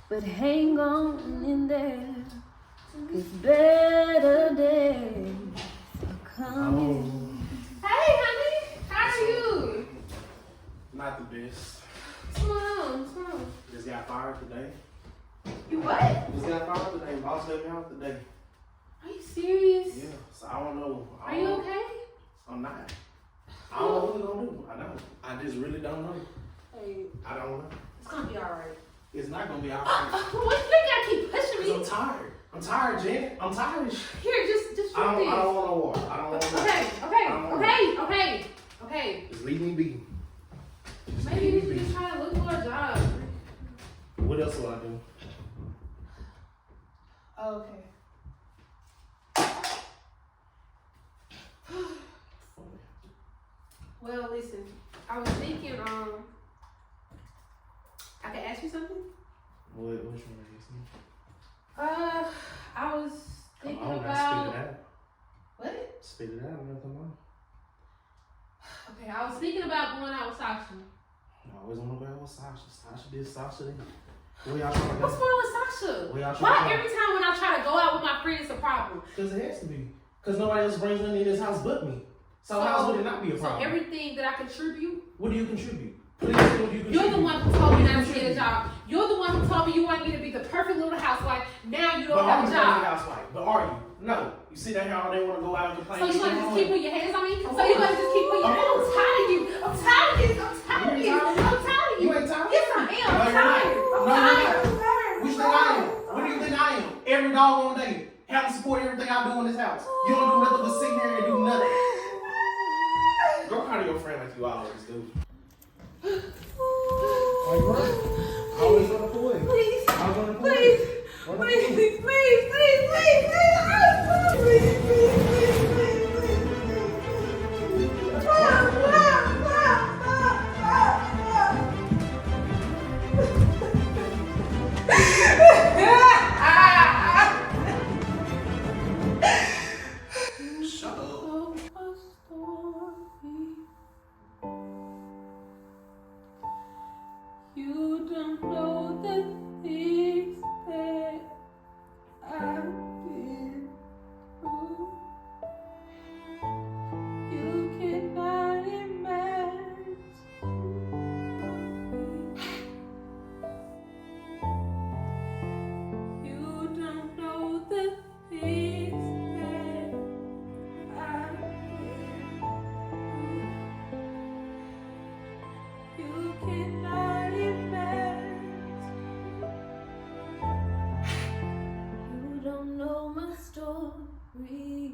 But hang on in there, 'cause better days are coming. Hey, honey, how are you? Not the best. What's going on? What's going on? Just got fired today. You what? Just got fired today. Boss let me out today. Are you serious? Yeah, so I don't know. Are you okay? I'm not. I don't know what we're gonna do. I don't. I just really don't know. Hey, I don't know. it's gonna be alright. It's not gonna be What alright. do you think I keep pushing me? I'm tired. I'm tired, Jen. I'm tired. Here, just I don't want no water. I don't want no water. Okay. Just leave me be. Just Maybe leave you me should be. just try to look for a job. What else will I do? Okay. Well, listen. I was thinking, I could ask you something? What you want to ask me? I was thinking Come on, about. spit it out. What? Spit it out, man. Come on. Okay, I was thinking about going out with Sasha. I always want to go out with Sasha. Sasha did Sasha then. Where y'all trying to go? What's wrong with Sasha? Where y'all trying Why to go? every time when I try to go out with my friends, it's a problem? Because it has to be. Because nobody else brings money in this house but me. So how would it not be a problem? So everything that I contribute. What do you contribute? Please tell me what you contribute. You're the one who told me not to get a job. You're the one who told me you wanted me to be the perfect little housewife. Now you don't have a job. Housewife. But are you? No. You see that how they want to go out and complain. So you want to just keep putting your hands on me? So you want to just keep putting your hands on me? I'm tired of you. I'm tired of you. I'm tired of you. I'm tired of you. You ain't tired? Yes, I am. I'm tired. No, you're not. Which thing I am? What do you think I am? Every doggone day. Have to support everything I do in this house. You don't do nothing but sit here and do nothing. Go proud of your friend like you always do. Are you running? I always run up away. Please. I run up away. Please. Run up Please, away. please, please, please, please, please, please, Shut up. You don't know the things that I've been through. You cannot imagine. You don't know the things that I've been through. You cannot imagine. You don't know my story.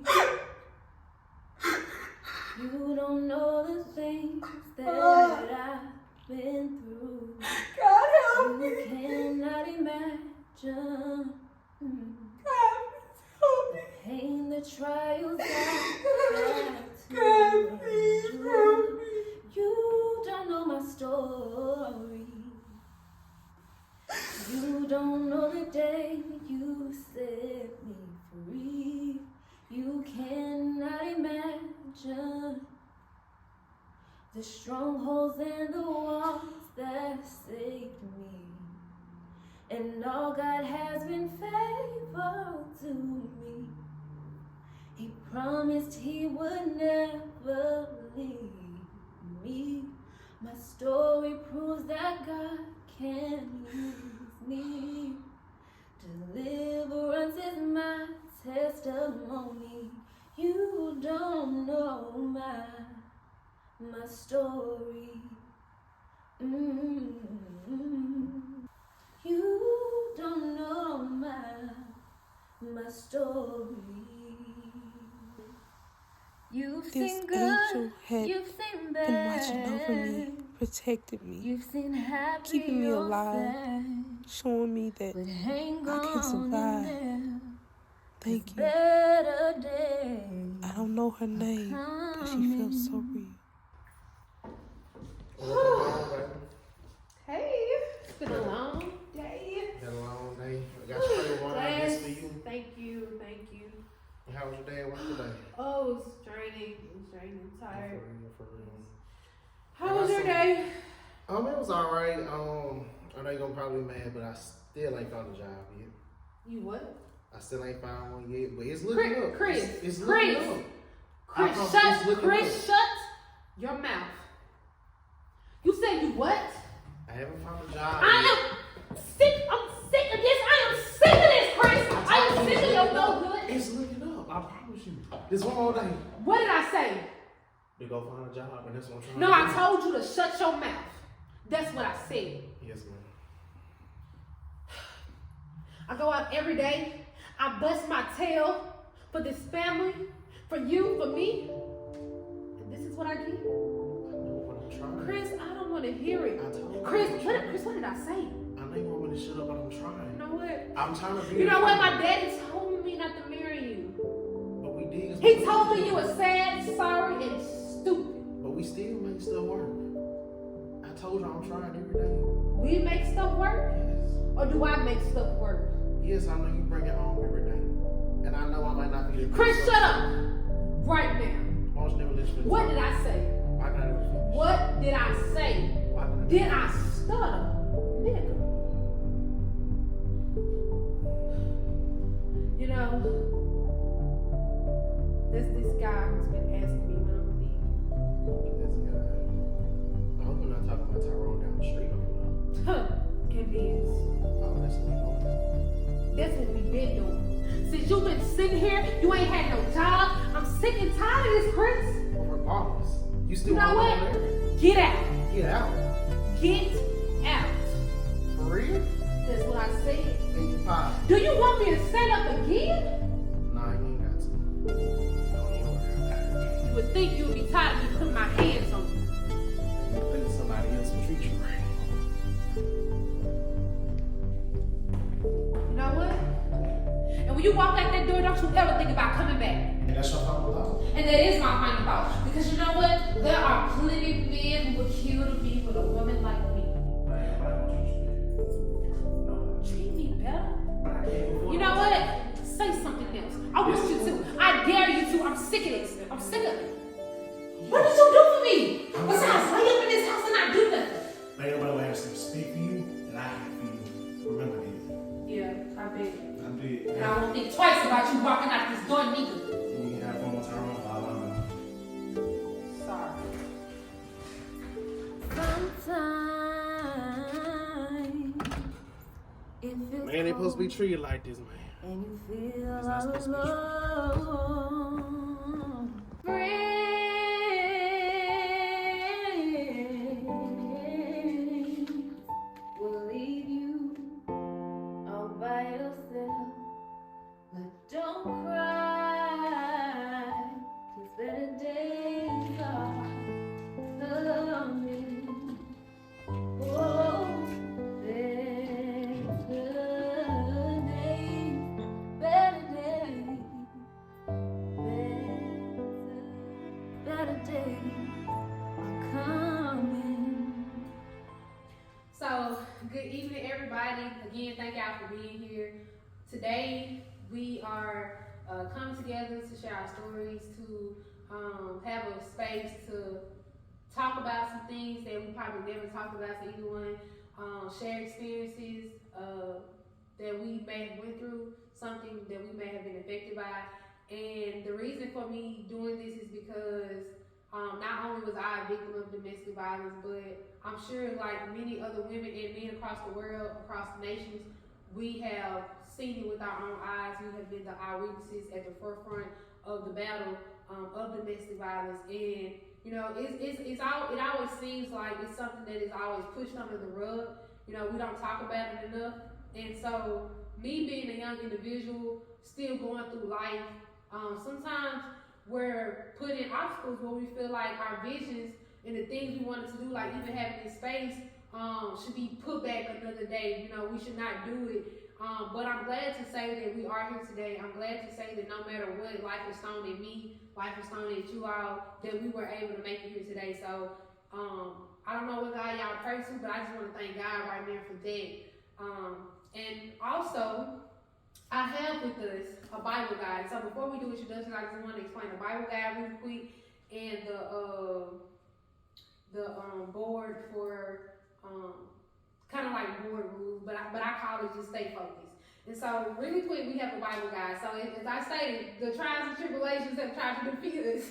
You don't know the things that I've been through. God help You me. cannot imagine God help me. the pain, the trials I've had to God, please help endure. me. You don't know my story. You don't know the day you set me free. You cannot imagine the strongholds and the walls that saved me. And all God has been faithful to me. He promised He would never leave me. My story proves that God can use me. Deliverance is my testimony. You don't know my story. You don't know my story. You've This seen good, angel had you've seen been bad. watching over me, protected me, You've seen happy, keeping me or alive, sad, showing me that but hang I can on survive. in there. Thank you. Better days I don't know her name, but she feels so real. Hey, it's been a long day. Had a long day. I got straight water this for you. Thank you, thank you. How was your day? What's your day? Oh, it's draining. I'm tired. For real. How was your day? It was alright. I know you're gonna probably be mad, but I still ain't found a job yet. You what? I still ain't found one yet, but it's looking up. Chris, It's looking up. Chris, shut your mouth. You said you what? I haven't found a job. I'm sick of this. I am sick of this, Chris. I am sick of your no good. It's looking up. I promise you. It's one more day. What did I say? To go find a job, and that's what I'm trying No, to I do. told you to shut your mouth. That's what I said. Yes, ma'am. I go out every day. I bust my tail for this family, for you, for me. And this is what I get? I know what I'm trying. Chris, I don't want to hear it. I told you. Chris, what did I say? I know you want me to shut up, but I'm You trying. know what? I'm trying to be. You know what? My daddy told me not to marry you. But we did. He told me you were sad, sorry, and stupid. But we still make stuff work. I told you I'm trying every day. We make stuff work? Yes. Or do I make stuff work? Yes, I know you bring it home every day. And I know I might not be the Chris, shut up! Right now. Most never listen. What did I say? Why can I never finish? What did I say? Why can I Did I stutter? Nigga. You know, there's this guy who's been asking me when I'm leaving. This guy. I hope we're not talking about Tyrone down the street over there. Huh. It is. Oh, that's what we know. That's what we've been doing. Since you've been sitting here, you ain't had no job. I'm sick and tired of this, Chris. But regardless, you still You know want what? to go there? Get out. Get out. Get out. For real? That's what I said. And you pop. Do you want me to stand up again? Nah, you ain't got to. Don't even worry. You would think you would be tired of me putting my hands on you. You think somebody else will treat you right. You know what? And when you walk out that door, don't you ever think about coming back. And that's your final thought. And that is my final thought. Because you know what? There are plenty of men who would kill to be with a woman like me. Treat me better. You know what? Say something else. I want you to. I dare you to. I'm sick of this. I'm sick of it. What did you do for me? Besides, lay up in this house and not do nothing. Ain't nobody asked to speak for you, and I have for you. Remember that. Yeah, I bet. I did. And I won't think twice about you walking out this door, neither. You can have fun with Tyrone for all I know. Sorry. Sometimes it feels Man, they supposed to be treated like this, man. and you feel It's not all supposed to be alone. Friends will leave you all by yourself, but don't cry. 'Cause better days are coming. Oh, there's good days, better days, better days are coming. So, good evening, everybody. Again, thank y'all for being here. Today, we are coming together to share our stories, to have a space to talk about some things that we probably never talked about to anyone, share experiences that we may have went through, something that we may have been affected by. And the reason for me doing this is because not only was I a victim of domestic violence, but I'm sure like many other women and men across the world, across the nations, we have seen it with our own eyes. We have been the eyewitnesses at the forefront of the battle of domestic violence. And you know, it always seems like it's something that is always pushed under the rug. You know, we don't talk about it enough. And so, me being a young individual, still going through life, sometimes we're put in obstacles where we feel like our visions and the things we wanted to do, like even having this space, should be put back another day. You know, we should not do it. But I'm glad to say that we are here today. I'm glad to say that no matter what life has thrown at me, life has thrown at you all, that we were able to make it here today. So I don't know what God y'all pray to, but I just want to thank God right now for that. And also, I have with us a Bible guide. So before we do introductions, I just want to explain the Bible guide really quick and the board for kind of like board rules, but I call it just stay focused. And so really quick, we have a Bible guide. So as I stated, the trials and tribulations have tried to defeat us.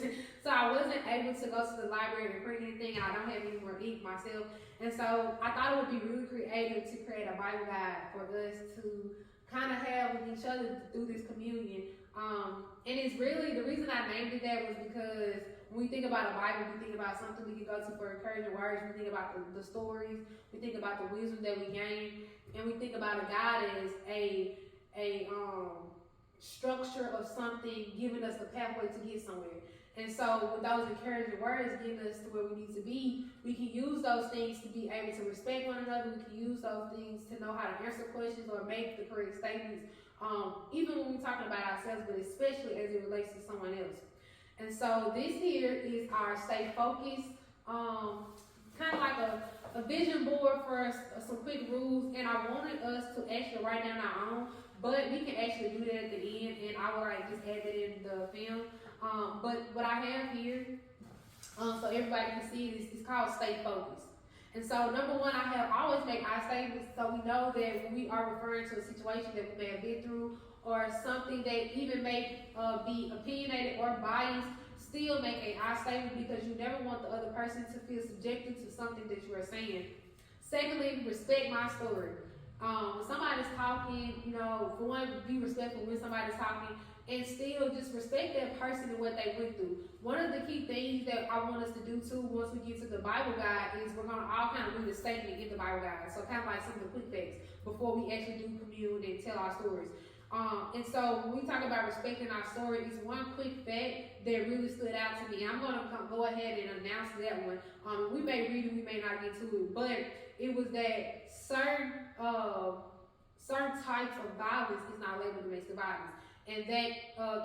So I wasn't able to go to the library and print anything. I don't have any more ink myself. And so I thought it would be really creative to create a Bible guide for us to kind of have with each other through this communion. And it's really, the reason I named it that was because when we think about a Bible, we think about something we can go to for encouraging words. We think about the stories. We think about the wisdom that we gain. And we think about a God as a structure of something, giving us the pathway to get somewhere. And so with those encouraging words getting us to where we need to be, we can use those things to be able to respect one another. We can use those things to know how to answer questions or make the correct statements, even when we're talking about ourselves, but especially as it relates to someone else. And so this here is our stay focused, kind of like a vision board for some quick rules. And I wanted us to actually write down our own, but we can actually do that at the end, and I will like just add that in the film. But what I have here, so everybody can see it, is called stay focused. And so number one, I always make our statements so we know that when we are referring to a situation that we may have been through, or something that even may be opinionated or biased, still make a I statement, because you never want the other person to feel subjected to something that you are saying. Secondly, respect my story. When somebody's talking, you know, for one, be respectful when somebody's talking, and still just respect that person and what they went through. One of the key things that I want us to do too, once we get to the Bible guide, is we're gonna all kind of read a statement in the Bible guide. So kind of like some of the quick facts before we actually do commune and tell our stories. And so when we talk about respecting our story, it's one quick fact that really stood out to me. I'm gonna go ahead and announce that one. We may read it, we may not get to it, but it was that certain types of violence is not labeled domestic violence. And that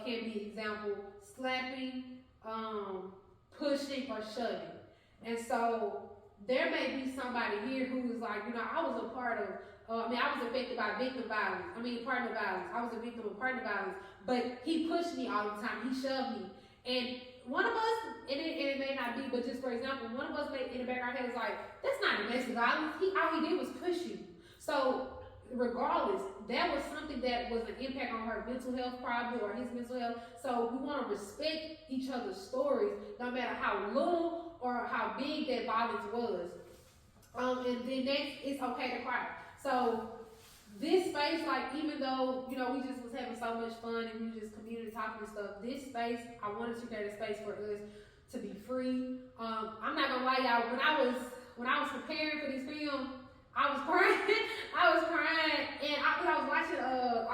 can be, example, slapping, pushing, or shoving. And so there may be somebody here who is like, you know, I was a part of, I was affected by partner violence. I was a victim of partner violence, but he pushed me all the time. He shoved me. And one of us, and it may not be, but just for example, one of us may, in the back of our head is like, that's not domestic violence. All he did was push you. So regardless, that was something that was an impact on her mental health probably, or his mental health. So we want to respect each other's stories, no matter how little or how big that violence was. And then next, it's okay to cry. So this space, like, even though, you know, we just was having so much fun and we just community talking and stuff, this space, I wanted to create a space for us to be free. I'm not gonna lie, y'all, when I was preparing for this film, I was crying. And I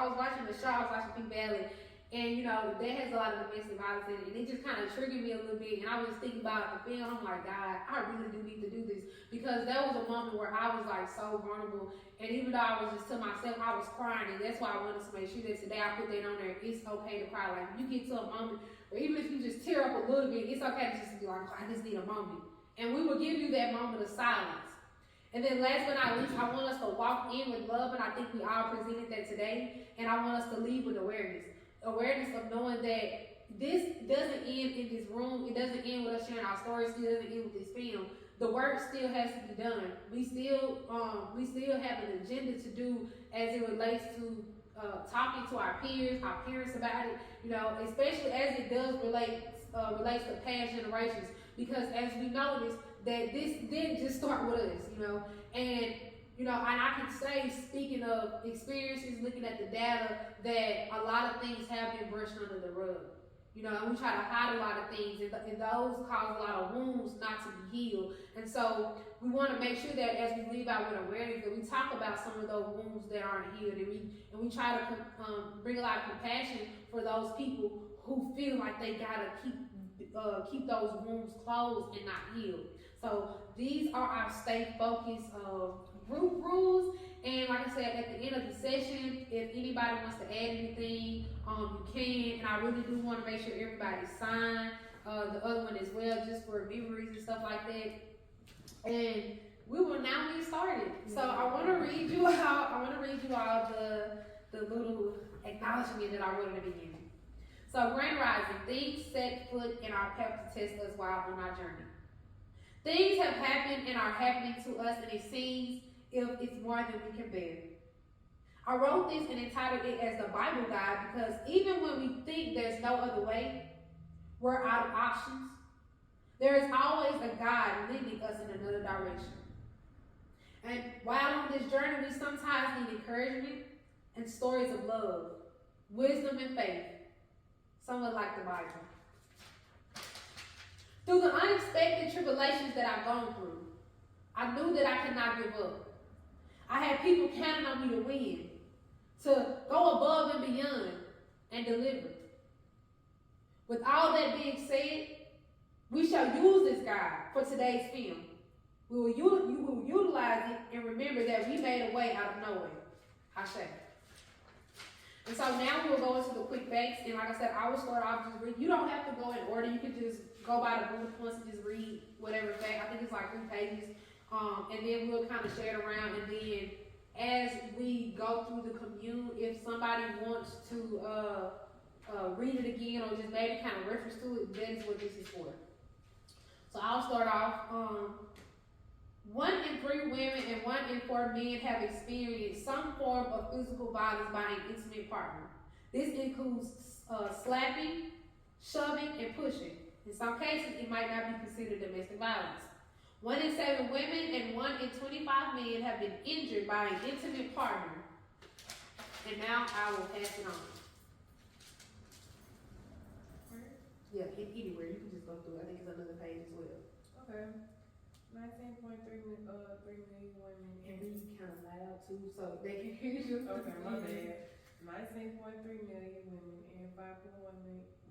was watching the show, I was watching Pink Valley, and you know, that has a lot of domestic violence in it, and it just kind of triggered me a little bit, and I was thinking about the film. I'm like, God, I really do need to do this, because that was a moment where I was like so vulnerable, and even though I was just to myself, I was crying, and that's why I wanted to make sure that today I put that on there. It's okay to cry. Like, you get to a moment, or even if you just tear up a little bit, it's okay to just be like, I just need a moment, and we will give you that moment of silence. And then last but not least, I want us to walk in with love, and I think we all presented that today, and I want us to leave with awareness. Awareness of knowing that this doesn't end in this room. It doesn't end with us sharing our stories. It doesn't end with this film. The work still has to be done. We still have an agenda to do as it relates to talking to our peers, our parents about it. You know, especially as it does relates to past generations, because as we noticed, that this didn't just start with us, you know, and you know, and I can say, speaking of experiences, looking at the data, that a lot of things have been brushed under the rug, you know, and we try to hide a lot of things, and those cause a lot of wounds not to be healed. And so we want to make sure that as we leave out with awareness, that we talk about some of those wounds that aren't healed, and we try to bring a lot of compassion for those people who feel like they gotta keep those wounds closed and not healed. So these are our stay focused group rules. And like I said, at the end of the session, if anybody wants to add anything, you can. And I really do want to make sure everybody sign the other one as well, just for memories and stuff like that. And we will now get started. So I want to read you all the little acknowledgement that I wrote in the beginning. So Grand Rising, things set foot in our path to test us while on our journey. Things have happened and are happening to us, and it seems if it's more than we can bear. I wrote this and entitled it as the Bible Guide because even when we think there's no other way, we're out of options. There is always a God leading us in another direction. And while on this journey, we sometimes need encouragement and stories of love, wisdom and faith, somewhat like the Bible. Through the unexpected tribulations that I've gone through, I knew that I could not give up. I had people counting on me to win, to go above and beyond and deliver. With all that being said, we shall use this guide for today's film. You will utilize it and remember that we made a way out of nowhere. Hashtag. And so now we'll go into the quick facts. And like I said, I will start off just read. You don't have to go in order. You can just go by the bullet points and just read whatever fact. I think it's like 3 pages. And then we'll kind of share it around. And then as we go through the commune, if somebody wants to read it again or just maybe kind of reference to it, that is what this is for. So I'll start off. 1 in 3 women and 1 in 4 men have experienced some form of physical violence by an intimate partner. This includes slapping, shoving, and pushing. In some cases, it might not be considered domestic violence. 1 in 7 women and 1 in 25 men have been injured by an intimate partner. And now I will pass it on. Yeah, anywhere. You can just go through. I think it's another page as well. Okay. 19.3 million women. And read kind of loud too, so they can hear you. Okay, my bad. 19.3 million women and 5.1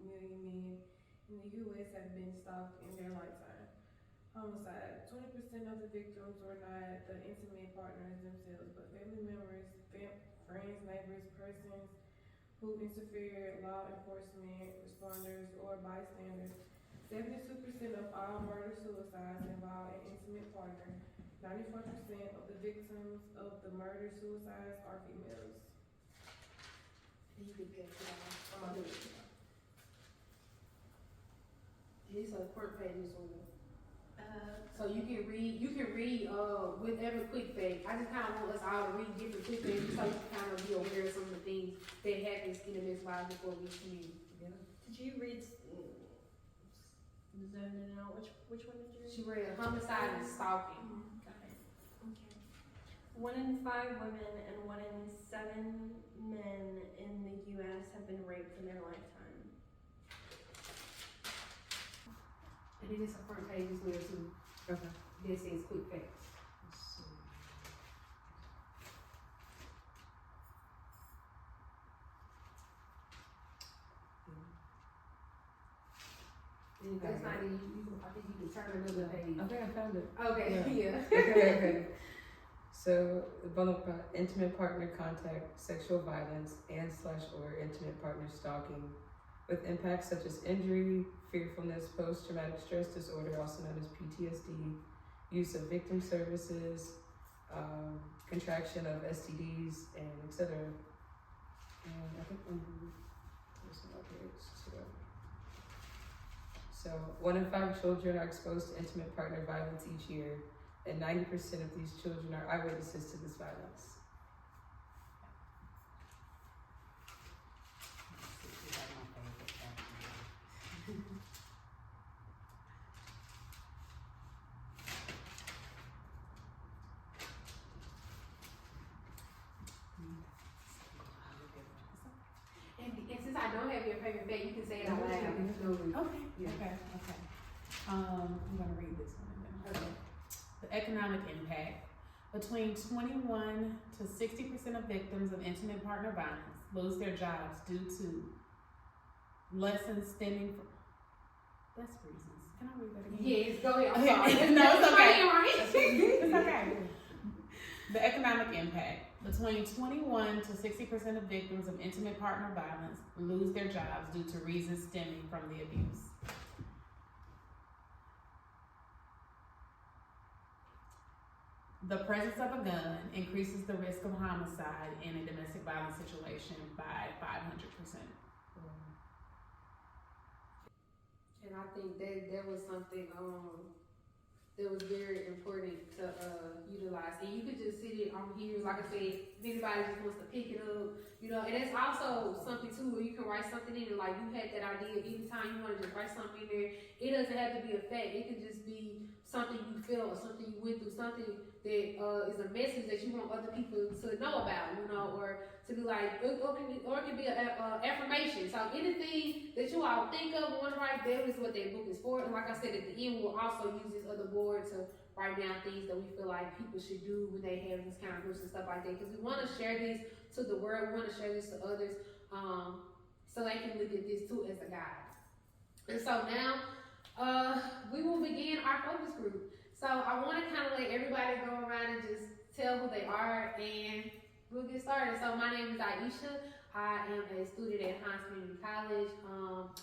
million men in the U.S. have been stalked in their lifetime. Homicide. 20% of the victims were not the intimate partners themselves, but family members, friends, neighbors, persons who interfered, law enforcement, responders, or bystanders. 72% of all murder-suicides involve an intimate partner. 94% of the victims of the murder-suicides are females. You can pass it on. These are court pages on it. So you can read whatever quick fact. I just kind of want us all to read different quick facts so you can kind of be aware of some of the things that happens in the next life before we commune together. Did you read? Zoning out. Which one did you read? She read homicide and stalking. Got it. Okay. 1 in 5 women and 1 in 7 men in the U.S. have been raped in their lifetime. And it is a front page as well too. Okay. This is quick facts. That's not it. I think you can turn another page. I think I found it. Okay, yeah. Okay. So, vulnerable intimate partner contact, sexual violence, and/or intimate partner stalking, with impacts such as injury, fearfulness, post-traumatic stress disorder, also known as PTSD, use of victim services, contraction of STDs, and etc. And I think there's some other page too. So 1 in 5 children are exposed to intimate partner violence each year, and 90% of these children are eyewitnesses to this violence. And since I don't have your favorite fact, you can say it out loud. Okay. Yeah. Okay. I'm gonna read this one. Okay. The economic impact. Between 21 to 60% of victims of intimate partner violence lose their jobs due to lessons stemming from. That's reasons. Can I read that again? Yes, go ahead. I'm sorry. No, it's okay. Right? It's okay. The economic impact. Between 21 to 60% of victims of intimate partner violence lose their jobs due to reasons stemming from the abuse. The presence of a gun increases the risk of homicide in a domestic violence situation by 500%. And I think that was something that was very important to utilize. And you could just sit it on here, like I said, if anybody just wants to pick it up, and it's also something too where you can write something in it, like you had that idea, anytime you want to just write something in there, it doesn't have to be a fact, it could just be something you felt or something you went through, something that is a message that you want other people to know about, or to be like, or it can be an affirmation. So anything that you all think of and want to write, that is what that book is for. And like I said, at the end, we'll also use this other board to write down things that we feel like people should do when they have these kind of groups and stuff like that. Because we want to share this to the world, we want to share this to others, so they can look at this too as a guide. And so now, we will begin our focus group. So I want to kind of let everybody go around and just tell who they are, and we'll get started. So my name is Aisha. I am a student at Hines Community College.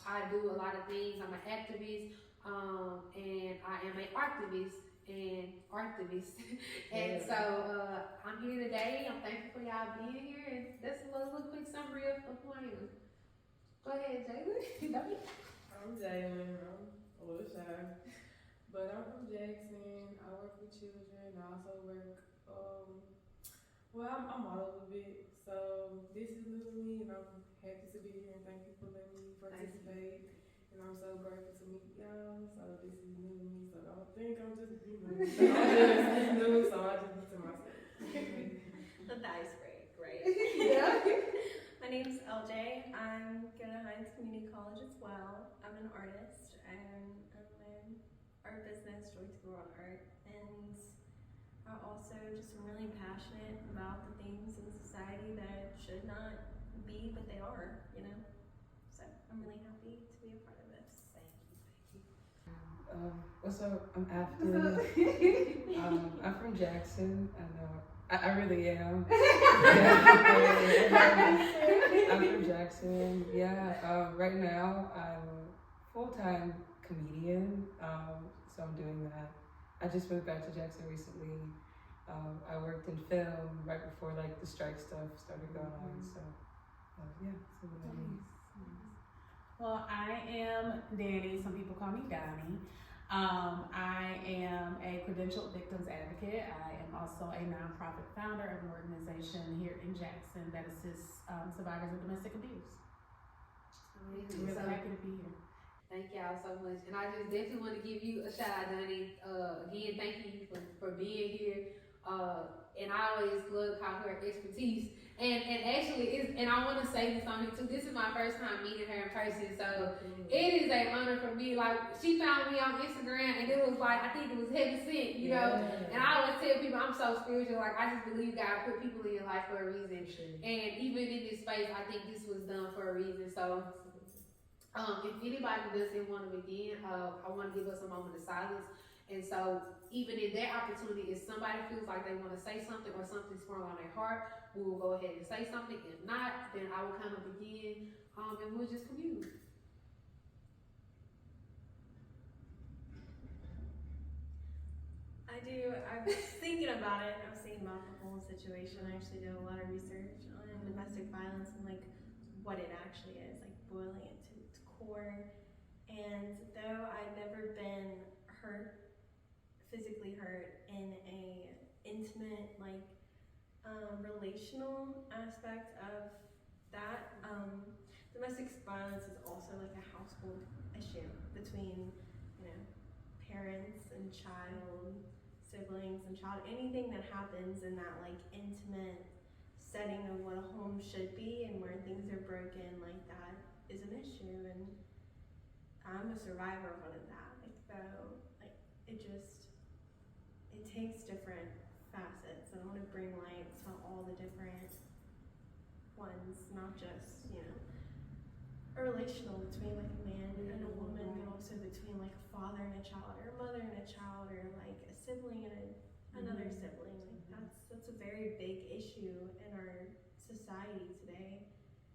I do a lot of things. I'm an activist, and I am an archivist and archivist. And so I'm here today. I'm thankful for y'all being here, and that's a little quick summary of who I am. Go ahead, Jalen. I'm Jalen. I'm a little shy, but I'm from Jackson. I work with children. I also work, I'm all over a bit. So this is new to me, and I'm happy to be here, and thank you for letting me participate. And I'm so grateful to meet y'all. So this is new to me, so I don't think I'm just new. I'm just new, so I just be to myself. The ice break, right? Yeah. My name's LJ. I'm going to Hines Community College as well. I'm an artist, and I'm an art business, Joy to Grow on Art. And I also just am really passionate about the things in society that should not be, but they are, So I'm really happy to be a part of this. Thank you. What's up? I'm Afton. I'm from Jackson. I know. I really am. I'm from Jackson. Yeah. Right now, I'm a full-time comedian. So I'm doing that. I just moved back to Jackson recently. I worked in film right before the strike stuff started going on. So yeah. So what I mean. Well, I am Danny. Some people call me Donnie. I am a credentialed victims advocate. I am also a nonprofit founder of an organization here in Jackson that assists survivors of domestic abuse. I'm really happy to be here. Thank y'all so much. And I just definitely want to give you a shout out, Donnie. Again, thank you for being here. And I always love how her expertise and actually and I want to say this on here too. This is my first time meeting her in person, so it is an honor for me. Like, she found me on Instagram, and it was like, I think it was heaven sent, And I always tell people I'm so spiritual. Like, I just believe God put people in your life for a reason. And even in this space, I think this was done for a reason. So if anybody doesn't want to begin, I want to give us a moment of silence. And so, even in that opportunity, if somebody feels like they want to say something or something's sprung on their heart, we will go ahead and say something. If not, then I will kind of begin, and we'll just commune. I was thinking about it. I was thinking about the whole situation. I actually did a lot of research on domestic violence and what it actually is, boiling it to its core. And though I've never been physically hurt in a intimate, relational aspect of that, domestic violence is also a household issue between, parents and child, siblings and child. Anything that happens in that intimate setting of what a home should be and where things are broken, that is an issue. And I'm a survivor of one of that. It takes different facets, and I want to bring light to all the different ones, not just, relational between like a man and a woman, but also between like a father and a child, or a mother and a child, or like a sibling and another sibling. Like that's a very big issue in our society today.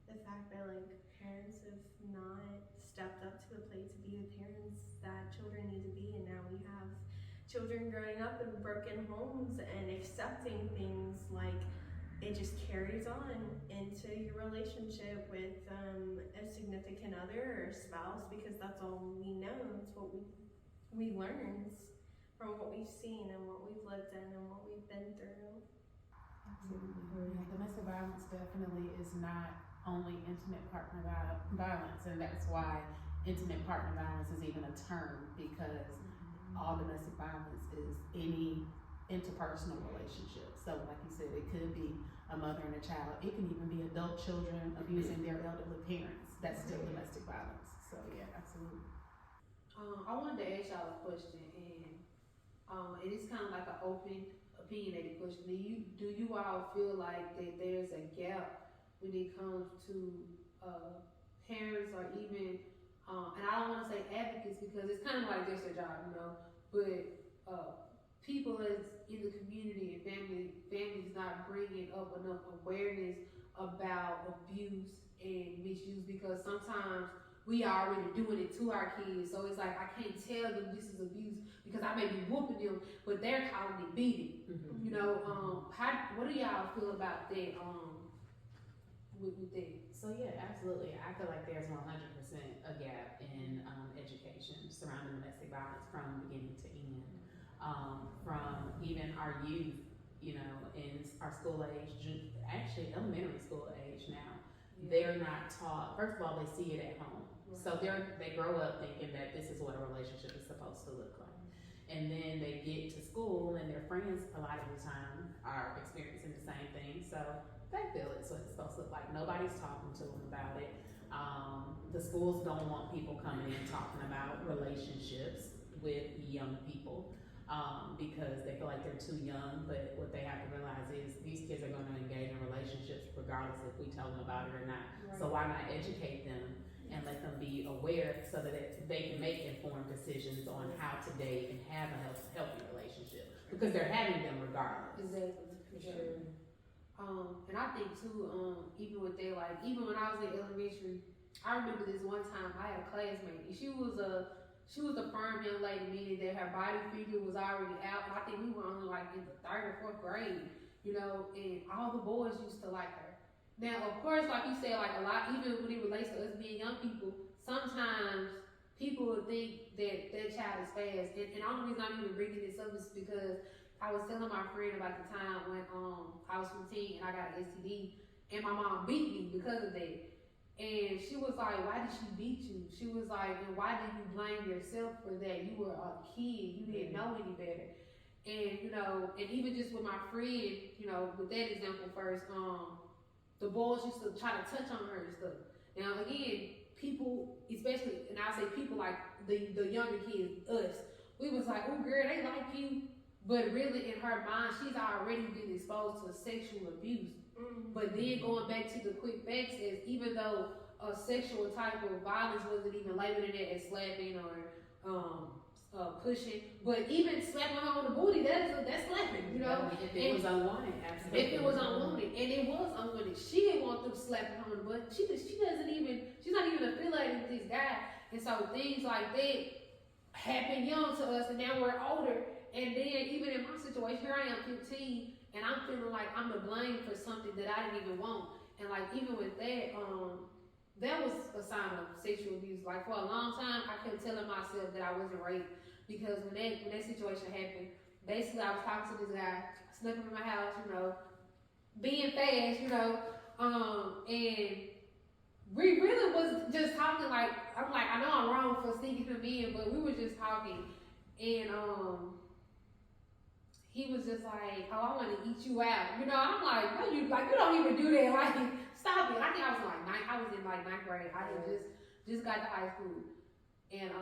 The fact that like parents have not stepped up to the plate to be the parents that children need to be, and now we have children growing up in broken homes and accepting things like it just carries on into your relationship with a significant other or spouse, because that's all we know. It's what we learned from what we've seen and what we've lived in and what we've been through. Absolutely. Yeah, domestic violence definitely is not only intimate partner violence, and that's why intimate partner violence is even a term, because all domestic violence is any interpersonal relationship. So like you said, it could be a mother and a child. It can even be adult children abusing their elderly parents. That's still domestic violence. So yeah, absolutely. I wanted to ask y'all a question, and it's kind of like an open, opinionated question. Do you all feel like that there's a gap when it comes to parents, or even, and I don't want to say advocates, because it's kind of like that's their job, but people as in the community and families not bringing up enough awareness about abuse and misuse, because sometimes we are already doing it to our kids. So it's like, I can't tell them this is abuse because I may be whooping them, but they're calling it beating. You know, what do y'all feel about that? With that? So yeah, absolutely. I feel like there's 100% a gap in education surrounding domestic violence from beginning to end. From even our youth, you know, in our school age, actually elementary school age now, they're not taught. First of all, they see it at home. So they grow up thinking that this is what a relationship is supposed to look like. And then they get to school and their friends a lot of the time are experiencing the same thing. So they feel it's what it's supposed to look like. Nobody's talking to them about it. The schools don't want people coming in talking about relationships with young people because they feel like they're too young. But what they have to realize is these kids are going to engage in relationships regardless if we tell them about it or not. So why not educate them and let them be aware so that they can make informed decisions on how to date and have a healthy relationship, because they're having them regardless. Exactly, for sure. And I think too, even with that, like even when I was in elementary, I remember this one time I had a classmate, and she was a firm young lady, meaning that her body figure was already out. I think we were only like in the 3rd or 4th grade, you know, and all the boys used to like her. Now, of course, like you said, like a lot, even when it relates to us being young people, sometimes people would think that that child is fast. And the only reason I'm even bringing this up is because I was telling my friend about the time when I was 15 and I got an STD, and my mom beat me because of that. And she was like, why did she beat you? She was like, and why did you blame yourself for that? You were a kid, you didn't know any better. And, you know, and even just with my friend, you know, with that example first, the boys used to try to touch on her and stuff. Now, again, people, especially, and I say people like the younger kids, us, we was like, oh girl, they like you. But really in her mind, she's already been exposed to sexual abuse. But then going back to the quick facts is, even though a sexual type of violence wasn't even labeled in it as slapping or pushing, but even slapping her on the booty, that's slapping, you know. If it was unwanted, absolutely. If it was unwanted, and it was unwanted, she didn't want them slapping her on the butt. She's not even affiliated with this guy, and so things like that happen young to us, and now we're older. And then even in my situation, here I am 15, and I'm feeling like I'm to blame for something that I didn't even want. And like even with that, that was a sign of sexual abuse. Like for a long time, I kept telling myself that I wasn't raped, because when that situation happened, basically I was talking to this guy, snuck up in my house, you know, being fast, you know, and we really was just talking. Like I'm like, I know I'm wrong for sneaking him in, but we were just talking, and he was just like, oh, I want to eat you out, you know. And I'm like, no, you don't even do that. Like, stop it. I think I was in 9th grade. I had just got to high school, and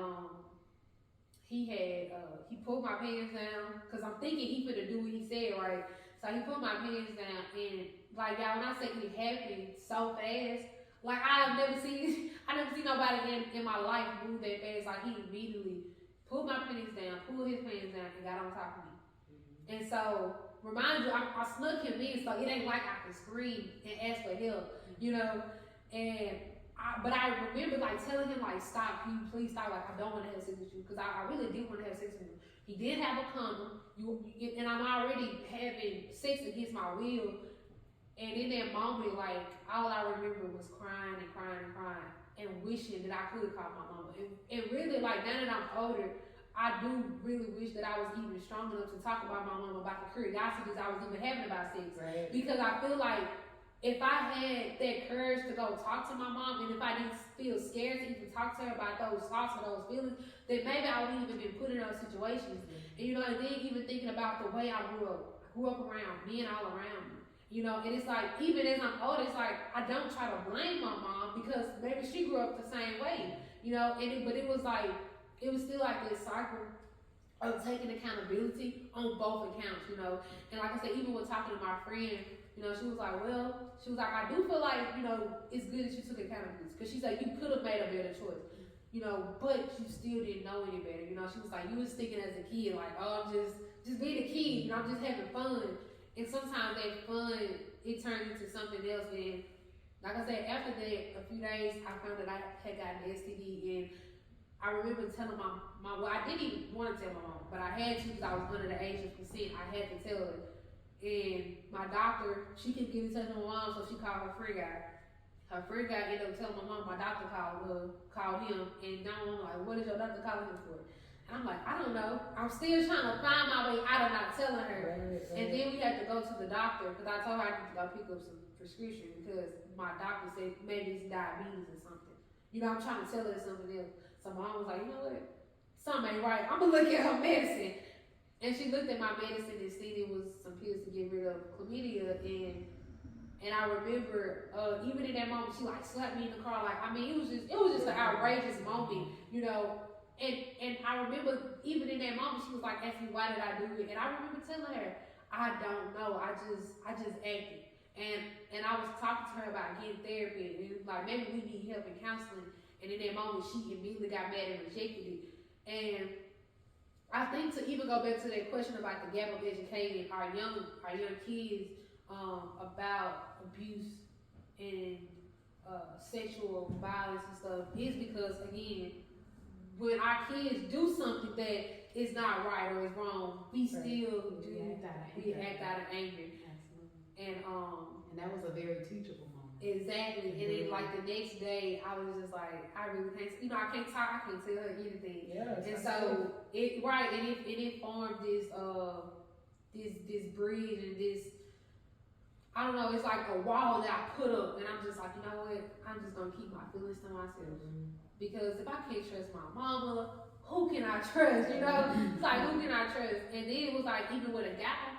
he pulled my pants down, because I'm thinking he finna do what he said, right? So he put my pants down, and like y'all, when I say it happened so fast, Like I never seen nobody in my life move that fast. Like he immediately pulled my pants down, pulled his pants down, and got on top of me. And so, remind you, I snuck him in, so it ain't like I could scream and ask for help, you know. But I remember like telling him like, stop, can you please stop? Like I don't want to have sex with you, because I really did want to have sex with him. He did have a condom, and I'm already having sex against my will. And in that moment, like all I remember was crying and crying and crying and wishing that I could call my mama. And really, like now that I'm older, I do really wish that I was even strong enough to talk about my mama, about the curiosities I was even having about sex. Right. Because I feel like if I had that courage to go talk to my mom, and if I didn't feel scared to even talk to her about those thoughts or those feelings, then maybe I wouldn't even been put in those situations. And you know, and then even thinking about the way I grew up around men all around me. You know, and it's like, even as I'm older, it's like, I don't try to blame my mom because maybe she grew up the same way, you know, but it was like, it was still like this cycle of taking accountability on both accounts, you know. And like I said, even when talking to my friend, you know, she was like, I do feel like, you know, it's good that you took accountability. Because she's like, you could have made a better choice, you know, but you still didn't know any better. You know, she was like, you was thinking as a kid, like, oh, I'm just being a kid, you know, I'm just having fun. And sometimes that fun, it turns into something else. And like I said, after that, a few days, I found that I had gotten an STD. And I remember telling my well, I didn't even want to tell my mom, but I had to because I was under the age of consent. I had to tell her. And my doctor, she couldn't get in touch with my mom, so she called her friend guy. Her friend guy ended up telling my mom, my doctor called him. And now I'm like, what is your doctor calling him for? And I'm like, I don't know. I'm still trying to find my way out of not telling her. Right. And then we had to go to the doctor because I told her I need to go pick up some prescription because my doctor said maybe it's diabetes or something. You know, I'm trying to tell her something else. So my mom was like, you know what? Something ain't right. I'm gonna look at her medicine. And she looked at my medicine and seen it was some pills to get rid of chlamydia. And I remember even in that moment, she like slapped me in the car. Like, I mean, it was just an outrageous moment, you know. And I remember even in that moment, she was like asking me, why did I do it? And I remember telling her, I don't know. I just acted. And I was talking to her about getting therapy. And it was like, maybe we need help in counseling. And in that moment, she immediately got mad and rejected it. And I think to even go back to that question about the gap of educating our young kids about abuse and sexual violence and stuff is because, again, when our kids do something that is not right or is wrong, we still act out of anger. Absolutely. And that was a very teachable moment. Exactly. And then like the next day, I was just like, I really can't, you know, I can't talk, I can't tell her anything. Yes, and so it formed this bridge and this, I don't know, it's like a wall that I put up, and I'm just like, you know what, I'm just gonna keep my feelings to myself. Because if I can't trust my mama, who can I trust, you know? It's like, who can I trust? And then it was like, even with a guy,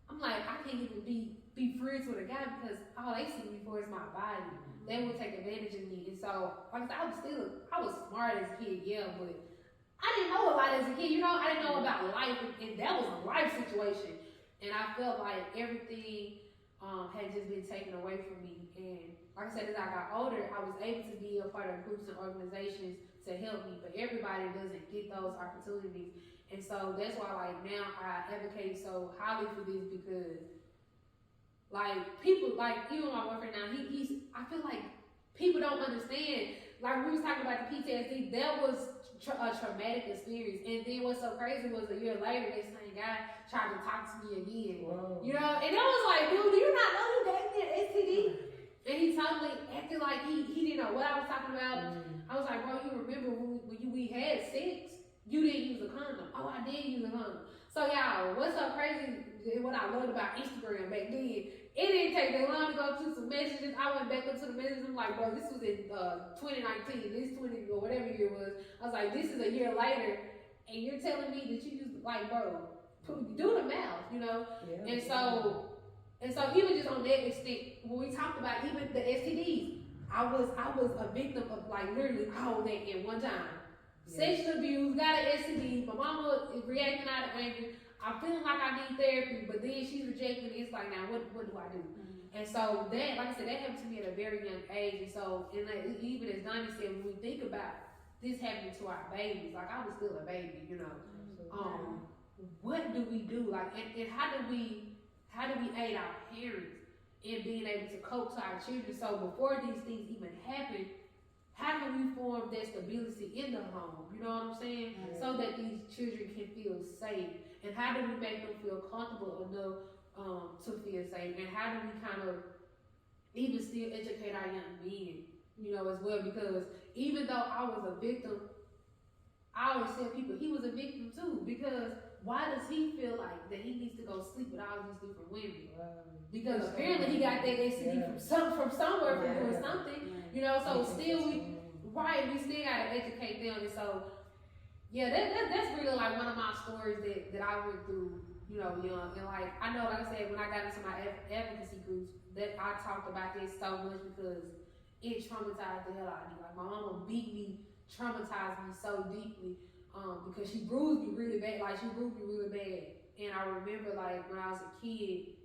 I'm like, I can't even be friends with a guy because all they see me for is my body. They would take advantage of me. And so, like I was smart as a kid, yeah, but I didn't know a lot as a kid, you know? I didn't know about life, and that was a life situation. And I felt like everything had just been taken away from me. And like I said, as I got older, I was able to be a part of groups and organizations to help me, but everybody doesn't get those opportunities. And so that's why, like, now I advocate so highly for this because, like, people, like, even my boyfriend now, I feel like people don't understand. Like, we was talking about the PTSD, that was a traumatic experience. And then what's so crazy was a year later, this same guy tried to talk to me again. Whoa. You know, and I was like, dude, do you not know you gave me an STD? And he totally acted like he didn't know what I was talking about. I was like, bro, you remember when we had sex, you didn't use a condom. Oh, I did use a condom. So y'all, what's so crazy, what I loved about Instagram back then, it didn't take that long to go through some messages. I went back up to the messages. I'm like, bro, this was in 2019, this 20 or whatever year it was. I was like, this is a year later, and you're telling me that you used, like, bro, do the math, you know? Yeah, and so even just on that extent, when we talked about even the STDs, I was a victim of, like, literally all that at one time. Yeah. Sexual abuse, got an STD, my mama is reacting out of anger. I'm feeling like I need therapy, but then she's rejecting it. It's like, now what do I do? And so that, like I said, that happened to me at a very young age. And so, and like, even as Donnie said, when we think about this happening to our babies, like I was still a baby, you know. What do we do? Like, and how do we aid our parents in being able to cope to our children? So before these things even happen, how can we form that stability in the home? You know what I'm saying? So that these children can feel safe. And how do we make them feel comfortable enough to feel safe? And how do we kind of even still educate our young men, you know, as well? Because even though I was a victim, I always tell people he was a victim too. Because why does he feel like that he needs to go sleep with all these different women? Because apparently he got that STD from somewhere from doing something, you know. So still we still gotta educate them. And so yeah, that's really like one of my stories that I went through, you know, young. And like I know, like I said, when I got into my advocacy groups, that I talked about this so much because it traumatized the hell out of me. Like my mama beat me, traumatized me so deeply. Because she bruised me really bad, and I remember like when I was a kid,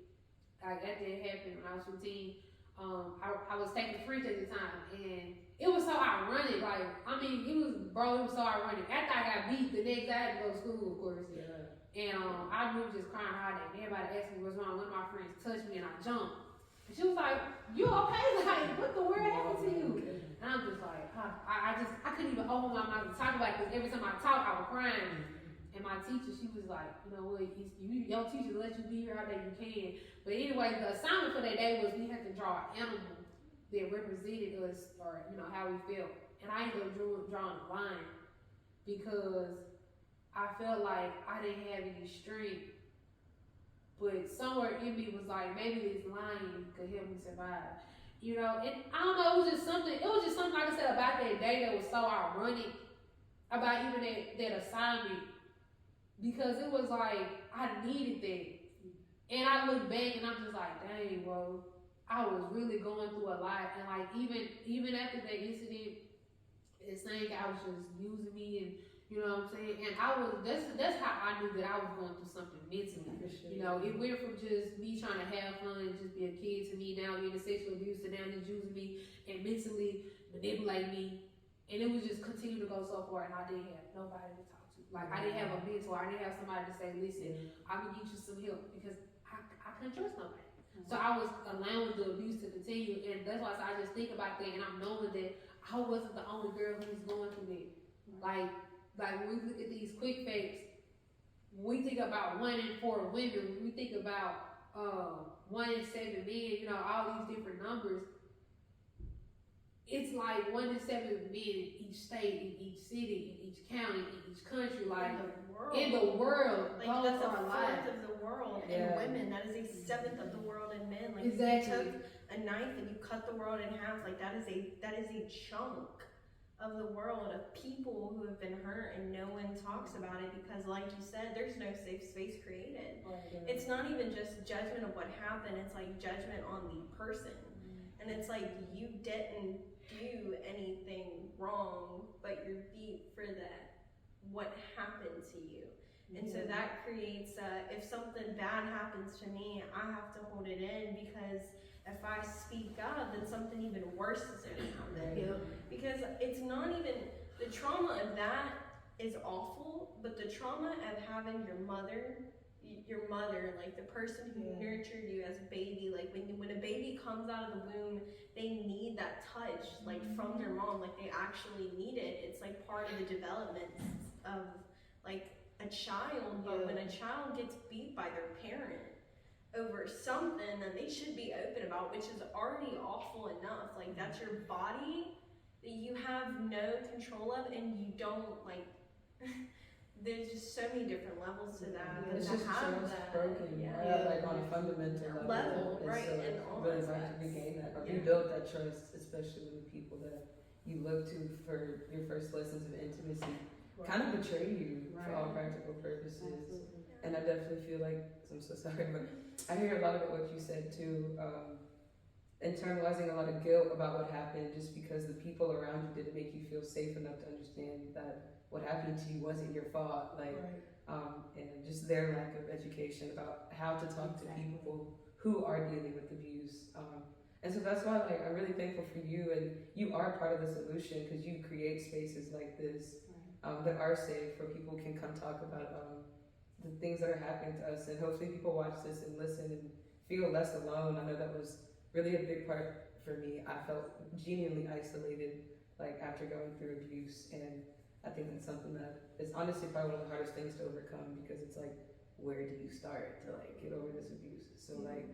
like that happened when I was 15. I was taking French at the time, and it was so ironic. Like I mean, it was so ironic. After I got beat, the next day I had to go to school, of course. Yeah. And I remember just crying all day. Everybody asked me what's wrong. One of my friends touched me, and I jumped. And she was like, "You okay? Like what the world happened to you?" And I'm just like, I couldn't even open my mouth to talk about it because every time I talk, I was crying. And my teacher, she was like, you know what, your teacher let you be here all day, you can. But anyway, the assignment for that day was we had to draw an animal that represented us or, you know, how we felt. And I ended up drawing a lion because I felt like I didn't have any strength. But somewhere in me was like, maybe this lion could help me survive. You know, and I don't know, it was just something, like I said, about that day that was so ironic, about even that assignment, because it was like, I needed that. And I look back and I'm just like, dang, bro, I was really going through a lot. And like, even after that incident, it's saying I was just using me and, you know what I'm saying? And that's how I knew that I was going through something mentally. You know, it went from just me trying to have fun and just be a kid to me now being a sexual abuse to now he's using me and mentally manipulate me. And it was just continue to go so far, and I didn't have nobody to talk to. Like I didn't have a mentor, I didn't have somebody to say, listen, I'm gonna get you some help, because I couldn't trust nobody. So I was allowing the abuse to continue, and that's why I just think about that, and I'm knowing that I wasn't the only girl who was going through that. Like when we look at these quick facts, when we think about 1 in 4 women, when we think about 1 in 7 men, you know, all these different numbers, it's like 1 in 7 men in each state, in each city, in each county, in each country, like in the world. Like that's a fourth of the world in women. That is a seventh of the world in men. Like exactly. If you took a knife and you cut the world in half, like that is a chunk of the world of people who have been hurt, and no one talks about it because, like you said, there's no safe space created. It's not even just judgment of what happened, it's like judgment on the person. And it's like you didn't do anything wrong, but you're beat for that, what happened to you. And so that creates, if something bad happens to me, I have to hold it in, because if I speak up, then something even worse is going to happen. Because it's not even, the trauma of that is awful, but the trauma of having your mother, like the person who nurtured you as a baby, like when a baby comes out of the womb, they need that touch, like from their mom, like they actually need it. It's like part of the development of like a child, but when a child gets beat by their parent over something that they should be open about, which is already awful enough, like that's your body that you have no control of, and you don't like there's just so many different levels to that. It's to just have trust that, broken, like on a fundamental level, right? So And like, all really hard to aspects. regain that, or rebuild that trust, especially with people that you look to for your first lessons of intimacy, kind of betray you for all practical purposes. And I definitely feel like, I'm so sorry, but I hear a lot about what you said too, internalizing a lot of guilt about what happened just because the people around you didn't make you feel safe enough to understand that what happened to you wasn't your fault, like, and just their lack of education about how to talk to people who are dealing with abuse. And so that's why, like, I'm really thankful for you, and you are part of the solution because you create spaces like this that are safe where people can come talk about the things that are happening to us, and hopefully people watch this and listen and feel less alone. I know that was really a big part for me. I felt genuinely isolated, like, after going through abuse, and I think that's something that is honestly probably one of the hardest things to overcome, because it's like, where do you start to, like, get over this abuse? So, like,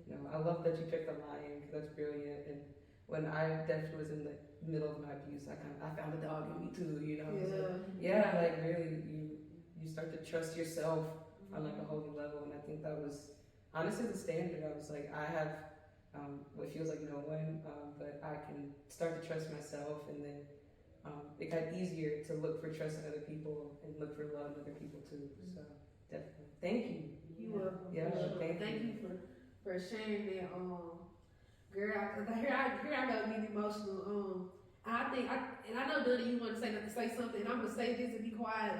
you know, I love that you picked the lion, because that's brilliant. And when I definitely was in the middle of my abuse, I found a dog in me too, you know. So, yeah, like, really, you start to trust yourself on, like, a whole new level. And I think that was honestly the standard. I was like, I have what feels like no one, but I can start to trust myself, and then it got easier to look for trust in other people and look for love in other people too. So definitely, thank you. You welcome. Yeah, Thank you for sharing that. Girl, here I go getting emotional. I know, Duddy, you want to say something, and I'm gonna say this and be quiet.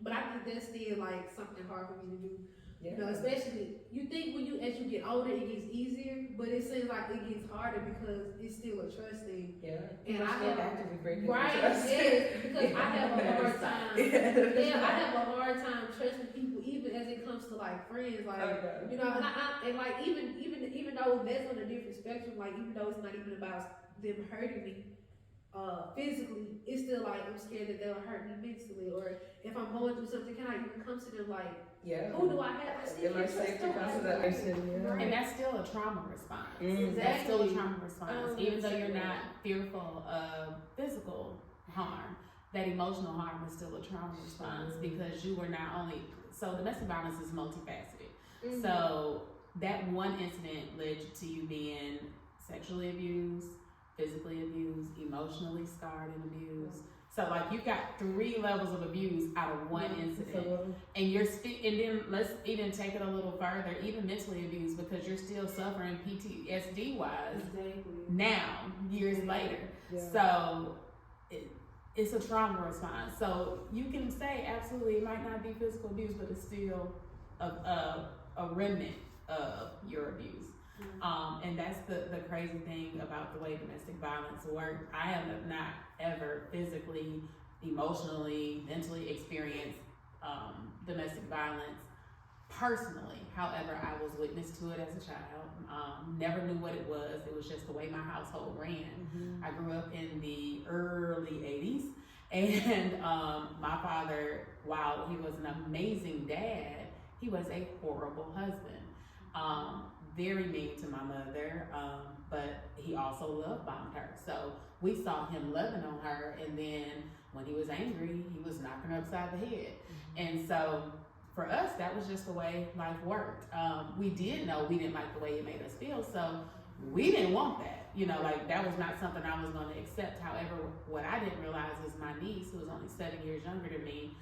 But I think that's still like something hard for me to do. Yeah. You know, especially you think as you get older it gets easier, but it seems like it gets harder because it's still a trust thing. Yeah. And I have actively breaking right, trust. yes, because I have a hard time. Yeah, I have a hard time trusting people, even as it comes to like friends, like you know, and like even though that's on a different spectrum, like even though it's not even about them hurting me physically, it's still like I'm scared that they'll hurt me mentally, or if I'm going through something, can I even come to them like, who do I have? Am I safe to come to that person? Yeah. And that's still a trauma response. Exactly. That's still a trauma response. Even though you're not fearful of physical harm, that emotional harm is still a trauma response, because you were not only, so domestic violence is multifaceted. So that one incident led to you being sexually abused, physically abused, emotionally scarred and abused. So like you got 3 levels of abuse out of one incident, and and then let's even take it a little further, even mentally abused, because you're still suffering PTSD wise now, years later. So it's a trauma response. So you can say absolutely it might not be physical abuse, but it's still a remnant of your abuse. And that's the crazy thing about the way domestic violence works. I have not ever physically, emotionally, mentally experienced domestic violence personally. However, I was witness to it as a child. Never knew what it was. It was just the way my household ran. I grew up in the early 80s, and my father, while he was an amazing dad, he was a horrible husband. Very mean to my mother, but he also love bombed her. So we saw him loving on her, and then when he was angry, he was knocking her upside the head. And so for us, that was just the way life worked. We did know we didn't like the way it made us feel, so we didn't want that. You know, like that was not something I was going to accept. However, what I didn't realize is my niece, who was only 7 years younger than me,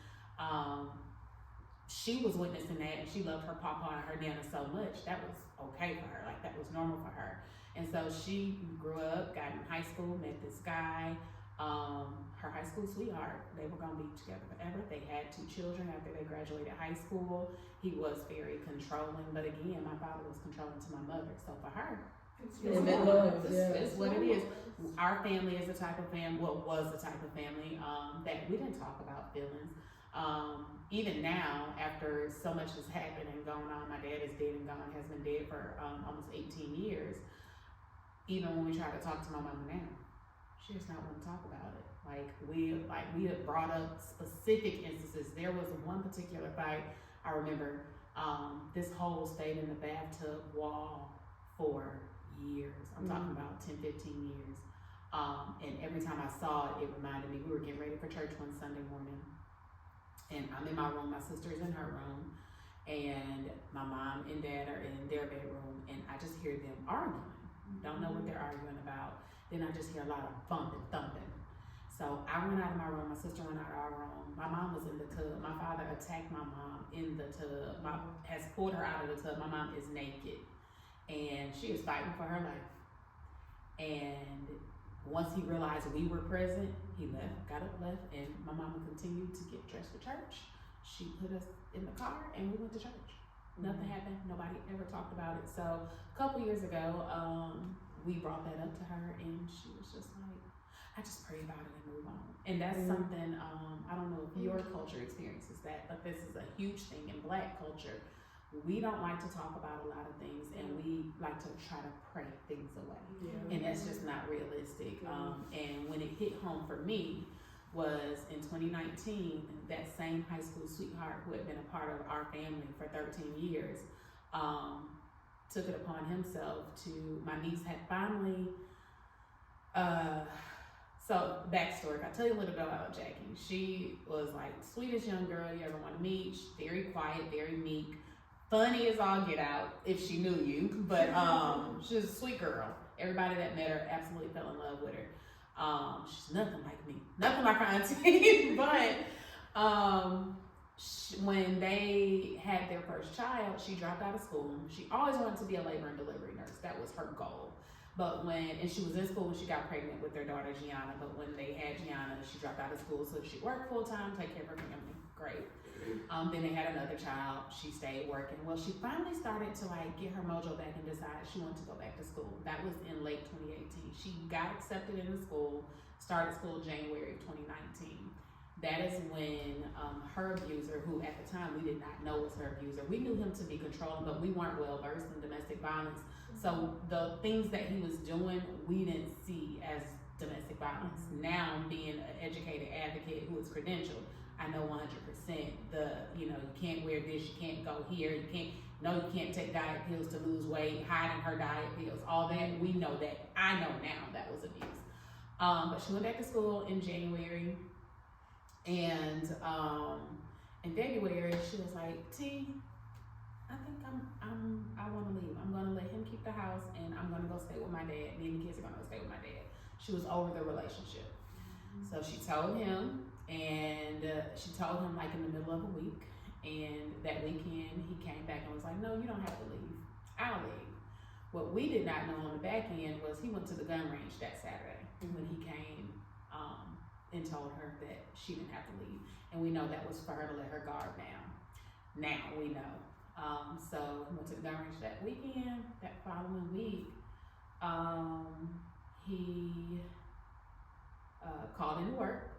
she was witnessing that, and she loved her papa and her nana so much that was okay for her, like that was normal for her. And so she grew up, got in high school, met this guy, her high school sweetheart. They were gonna be together forever. They had 2 children after they graduated high school. He was very controlling, but again, my father was controlling to my mother. So for her, it's what it is. Our family is the type of family, was the type of family that we didn't talk about feelings. Even now, after so much has happened and gone on, my dad is dead and gone, has been dead for almost 18 years. Even when we try to talk to my mama now, she does not want to talk about it. We have brought up specific instances. There was one particular fight I remember. This hole stayed in the bathtub wall for years. I'm talking about 10, 15 years. And every time I saw it, it reminded me, we were getting ready for church one Sunday morning. And I'm in my room, my sister's in her room, and my mom and dad are in their bedroom, and I just hear them arguing. Don't know what they're arguing about. Then I just hear a lot of thumping. So I went out of my room, my sister went out of our room. My mom was in the tub. My father attacked my mom in the tub. Has pulled her out of the tub. My mom is naked, and she is fighting for her life. And Once he realized we were present, he got up, left, and my mama continued to get dressed for church. She put us in the car and we went to church. Nothing happened. Nobody ever talked about it. So a couple years ago, we brought that up to her, and she was just like, I just pray about it and move on. And that's something, I don't know if your culture experiences that, but this is a huge thing in Black culture. We don't like to talk about a lot of things, and we like to try to pray things away. And that's just not realistic. And when it hit home for me was in 2019, that same high school sweetheart who had been a part of our family for 13 years, took it upon himself to, my niece had finally, so backstory, if I tell you a little bit about Jackie, she was like sweetest young girl you ever want to meet. She's very quiet, very meek, funny as all get out if she knew you, but she was a sweet girl. Everybody that met her absolutely fell in love with her. She's nothing like me, nothing like her auntie, but when they had their first child, she dropped out of school. She always wanted to be a labor and delivery nurse. That was her goal. But and she was in school when she got pregnant with their daughter Gianna, but when they had Gianna, she dropped out of school so she worked full time, take care of her family. Great. Then they had another child. She stayed working. Well, she finally started to like get her mojo back and decide she wanted to go back to school. That was in late 2018. She got accepted into school, started school January of 2019. That is when her abuser, who at the time we did not know was her abuser, we knew him to be controlling, but we weren't well versed in domestic violence. So the things that he was doing, we didn't see as domestic violence. Now, being an educated advocate who is credentialed, I know 100% you can't wear this, you can't go here, you can't take diet pills to lose weight, hiding her diet pills, all that, we know that. I know now that was abuse. But she went back to school in January, and in February, she was like, T, I think I want to leave. I'm going to let him keep the house, and I'm going to go stay with my dad. Me and the kids are going to go stay with my dad. She was over the relationship. So she told him, and she told him like in the middle of a week, and that weekend he came back and was like, no, you don't have to leave. I'll leave. What we did not know on the back end was he went to the gun range that Saturday when he came and told her that she didn't have to leave. And we know that was for her to let her guard down. Now we know. So he went to the gun range that weekend. That following week, he called into work,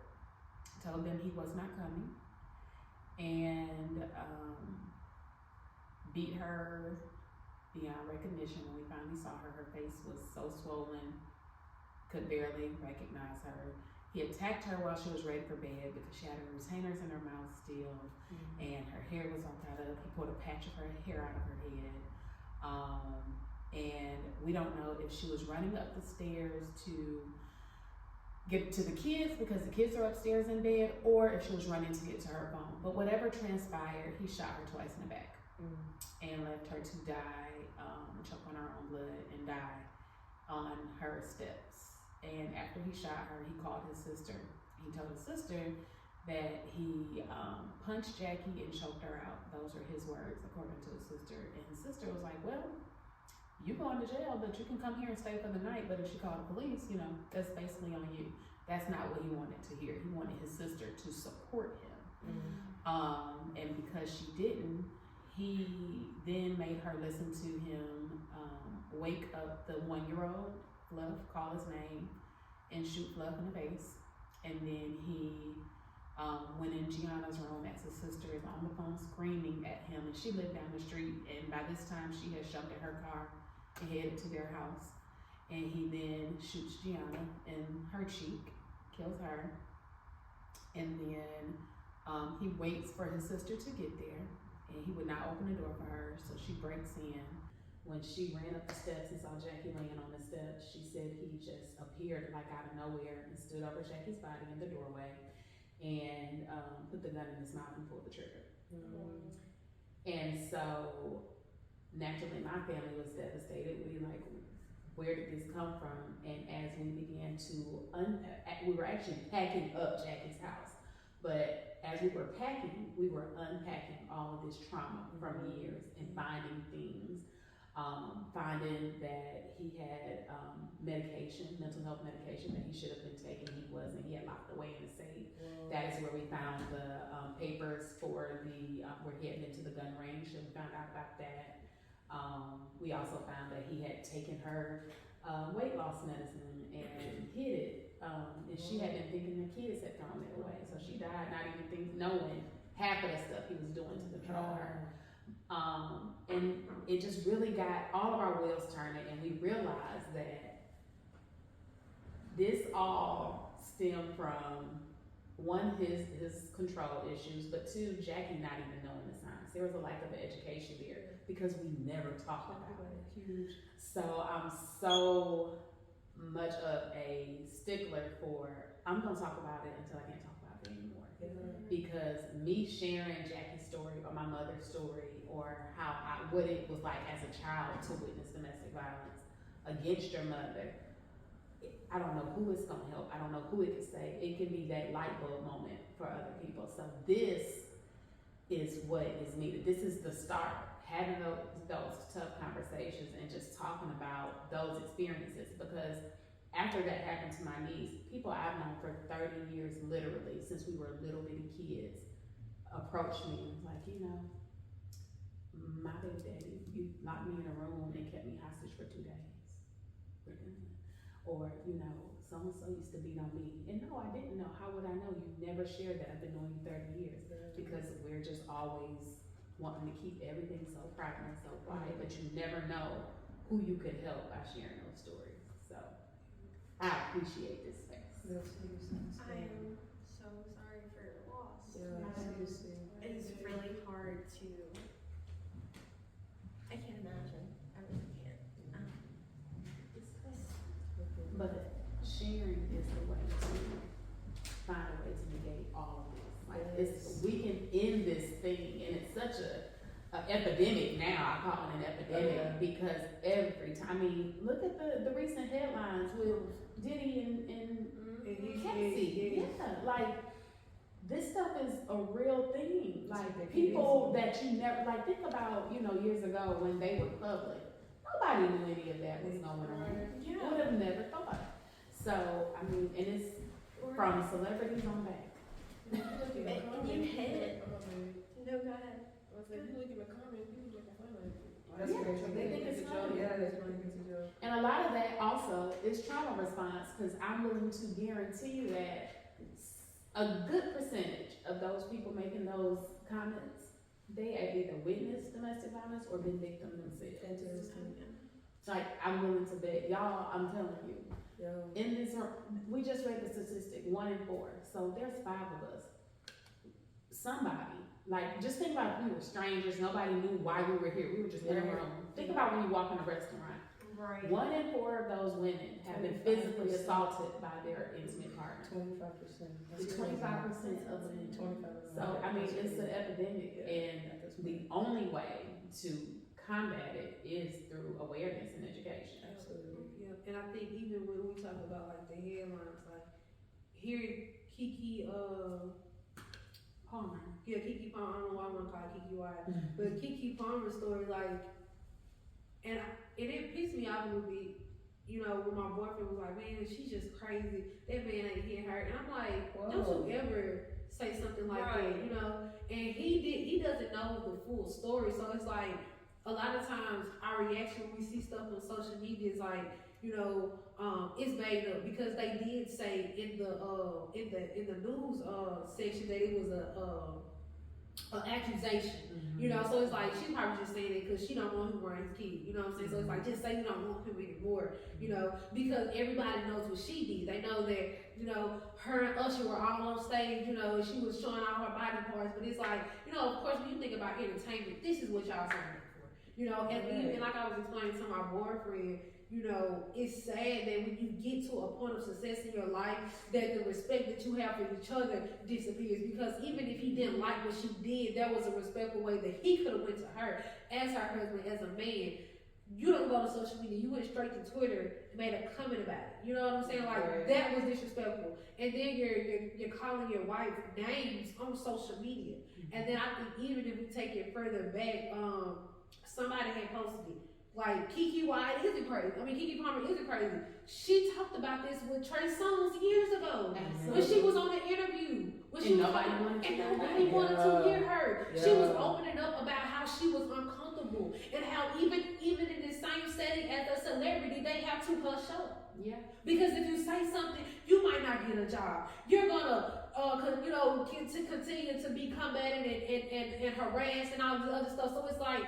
told them he was not coming, and beat her beyond recognition. When we finally saw her, her face was so swollen, could barely recognize her. He attacked her while she was ready for bed because she had her retainers in her mouth still, and her hair was all tied up. He pulled a patch of her hair out of her head. And we don't know if she was running up the stairs to get to the kids because the kids are upstairs in bed, or if she was running to get to her phone. But whatever transpired, he shot her twice in the back and left her to die, choke on her own blood and die on her steps. And after he shot her, he called his sister. He told his sister that he punched Jackie and choked her out. Those are his words, according to his sister. And his sister was like, well, you going to jail, but you can come here and stay for the night. But if she called the police, that's basically on you. That's not what he wanted to hear. He wanted his sister to support him. And because she didn't, he then made her listen to him wake up the 1-year-old, Fluff, call his name, and shoot Fluff in the face. And then he went in Gianna's room as his sister is on the phone screaming at him, and she lived down the street, and by this time she had jumped in her car and headed to their house. And he then shoots Gianna in her cheek, kills her, and then he waits for his sister to get there, and he would not open the door for her, so she breaks in. When she ran up the steps and saw Jackie laying on the steps, she said he just appeared like out of nowhere and stood over Jackie's body in the doorway and put the gun in his mouth and pulled the trigger. And so naturally my family was devastated. We like, where did this come from? And as we began to we were actually packing up Jackie's house, but as we were packing, we were unpacking all of this trauma from years and finding things finding that he had medication, mental health medication that he should have been taking. He wasn't. He had locked away in the safe. That is where we found the papers for the where he had been to the gun range, and we found out about that. We also found that he had taken her weight loss medicine and hid it, and she had been thinking the kids had thrown it away, so she died not even knowing half of the stuff he was doing to control her. And it just really got all of our wheels turning, and we realized that this all stemmed from one, his control issues, but two, Jackie not even knowing the signs. There was a lack of education there because we never talked about it. Huge. So I'm so much of a stickler for, I'm gonna talk about it until I can't talk about it anymore. Because me sharing Jackie's story or my mother's story or what it was like as a child to witness domestic violence against your mother, I don't know who it's gonna help. I don't know who it can save. It can be that light bulb moment for other people. So this is what is needed. This is the start. Having those tough conversations and just talking about those experiences, because after that happened to my niece, people I've known for 30 years, literally, since we were little bitty kids, approached me and was like, my baby daddy, you locked me in a room and kept me hostage for 2 days. We're done. Or, so-and-so used to beat on me. And no, I didn't know. How would I know? You never shared that. I've been knowing you 30 years. Because we're just always wanting to keep everything so private and so quiet, but you never know who you could help by sharing those stories. So I appreciate this space. I am so sorry for your loss. It is really hard to. I can't imagine. I really can't. But sharing is the way to find a way to negate all of this. We can end this thing, and it's such an epidemic now. I call it an epidemic because every time, look at the recent headlines with Diddy and Cassie. Yeah, this stuff is a real thing. People that you never, think about, years ago when they were public, nobody knew any of that was going on. You would have never thought. So, and it's from celebrities on back. And you hit it. No, go ahead. I was like, you look at the comments, people making fun of it. That's great. They think it's funny. Yeah, that's funny. It's a joke. And a lot of that also is trauma response, because I'm willing to guarantee that a good percentage of those people making those comments, they have either witnessed domestic violence or been victim themselves. I'm willing to bet y'all. I'm telling you. In this, we just read the statistic, 1 in 4. So there's 5 of us. Somebody, just think about if we were strangers, nobody knew why we were here. We were just in a room. Think about when you walk in a restaurant. Right. 1 in 4 of those women have been physically assaulted by their intimate partner. 25%. 25% of women. 25%. So it's an epidemic, and the only way to combat it is through awareness and education. Absolutely. Yeah, and I think even when we talk about the headlines, here Kiki Palmer. Yeah, Kiki Palmer. I don't know why I want to call it Kiki Wyatt, but Kiki Palmer's story, and it pissed me off a little bit. When my boyfriend was like, "Man, she's just crazy. That man ain't hit her," and I'm like, "Don't you ever say something like that?" And he doesn't know the full story, so it's like a lot of times our reaction when we see stuff on social media is it's made up, because they did say in the news section that it was an accusation. So it's like she's probably just saying it because she don't want him around his kid. You know what I'm saying? So it's like, just say you don't want him anymore. Because everybody knows what she did. They know that her and Usher were all on stage. And she was showing all her body parts. But it's like, of course, when you think about entertainment, this is what y'all signing up for. And like I was explaining to my boyfriend, it's sad that when you get to a point of success in your life, that the respect that you have for each other disappears. Because even if he didn't like what she did, there was a respectful way that he could have went to her as her husband, as a man. You don't go to social media. You went straight to Twitter and made a comment about it. You know what I'm saying? That was disrespectful. And then you're calling your wife names on social media. And then I think even if we take it further back, somebody had posted it. Like Kiki White isn't crazy. I mean, Kiki Palmer isn't crazy. She talked about this with Trey Songz years ago when she was on the interview. When she And was nobody talking- wanted to and hear nobody her. wanted to hear her. She was Yeah. opening up about how she was uncomfortable and how even in the same setting as a celebrity, they have to hush up. Yeah. Because if you say something, you might not get a job. You're gonna, to continue to be combated and harassed and all this other stuff. So it's like,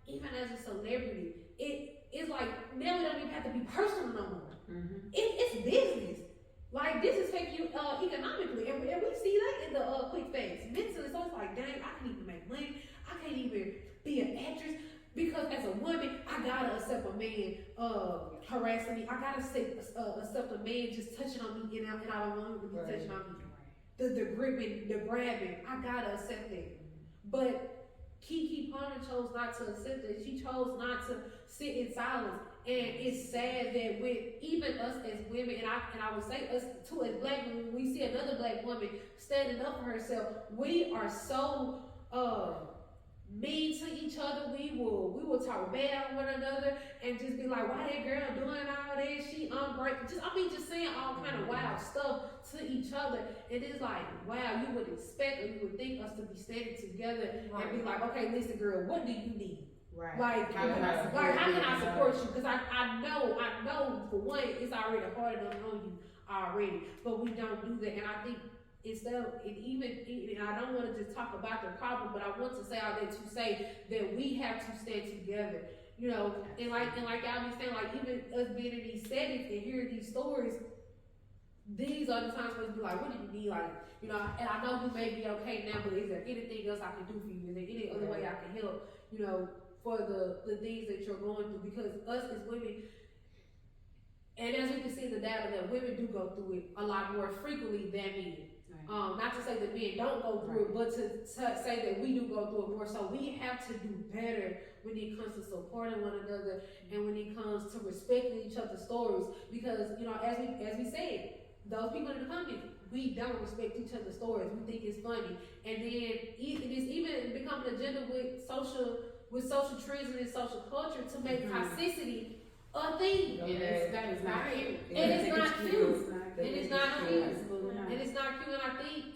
even as a celebrity, it's like now we don't even have to be personal no more. Mm-hmm. It's business. Like this is taking you economically, and we see that in the quick fix mentally. So it's like, dang, I can't even make money. I can't even be an actress. Because as a woman, I gotta accept a man harassing me. I gotta accept a man just touching on me, and I don't want him to be touching on me. The gripping, the grabbing, I gotta accept it. But Keke Palmer chose not to accept it. She chose not to sit in silence. And it's sad that with even us as women, and I would say us too as black women, when we see another black woman standing up for herself, we are so mean to each other. We will talk bad on one another and just be like, why that girl doing all that? She ungrateful. Just saying all kind of wild stuff to each other. And it's like, wow, you would expect or you would think us to be standing together and be like, okay, listen, girl, what do you need? Right. Like, how can I support you? Because I know for one, it's already hard enough on you already, but we don't do that. And I think instead of and I don't want to just talk about the problem, but I want to say all that to say that we have to stand together, you know. And like I was saying, like even us being in these settings and hearing these stories, these are the times where it's be like, what do you need? Like, you know, and I know you may be okay now, but is there anything else I can do for you? Is there any other way I can help? You know, for the things that you're going through, because us as women, and as we can see in the data, that women do go through it a lot more frequently than men. Right. Not to say that men don't go through it, but to say that we do go through it more. So we have to do better when it comes to supporting one another and when it comes to respecting each other's stories. Because, you know, as we said, those people in the comments, we don't respect each other's stories. We think it's funny, and then it is even becoming an agenda with social trends and social culture to make toxicity a thing. That is not cute. And it's not cute. And it's not cute. Absolutely not. And it's not cute.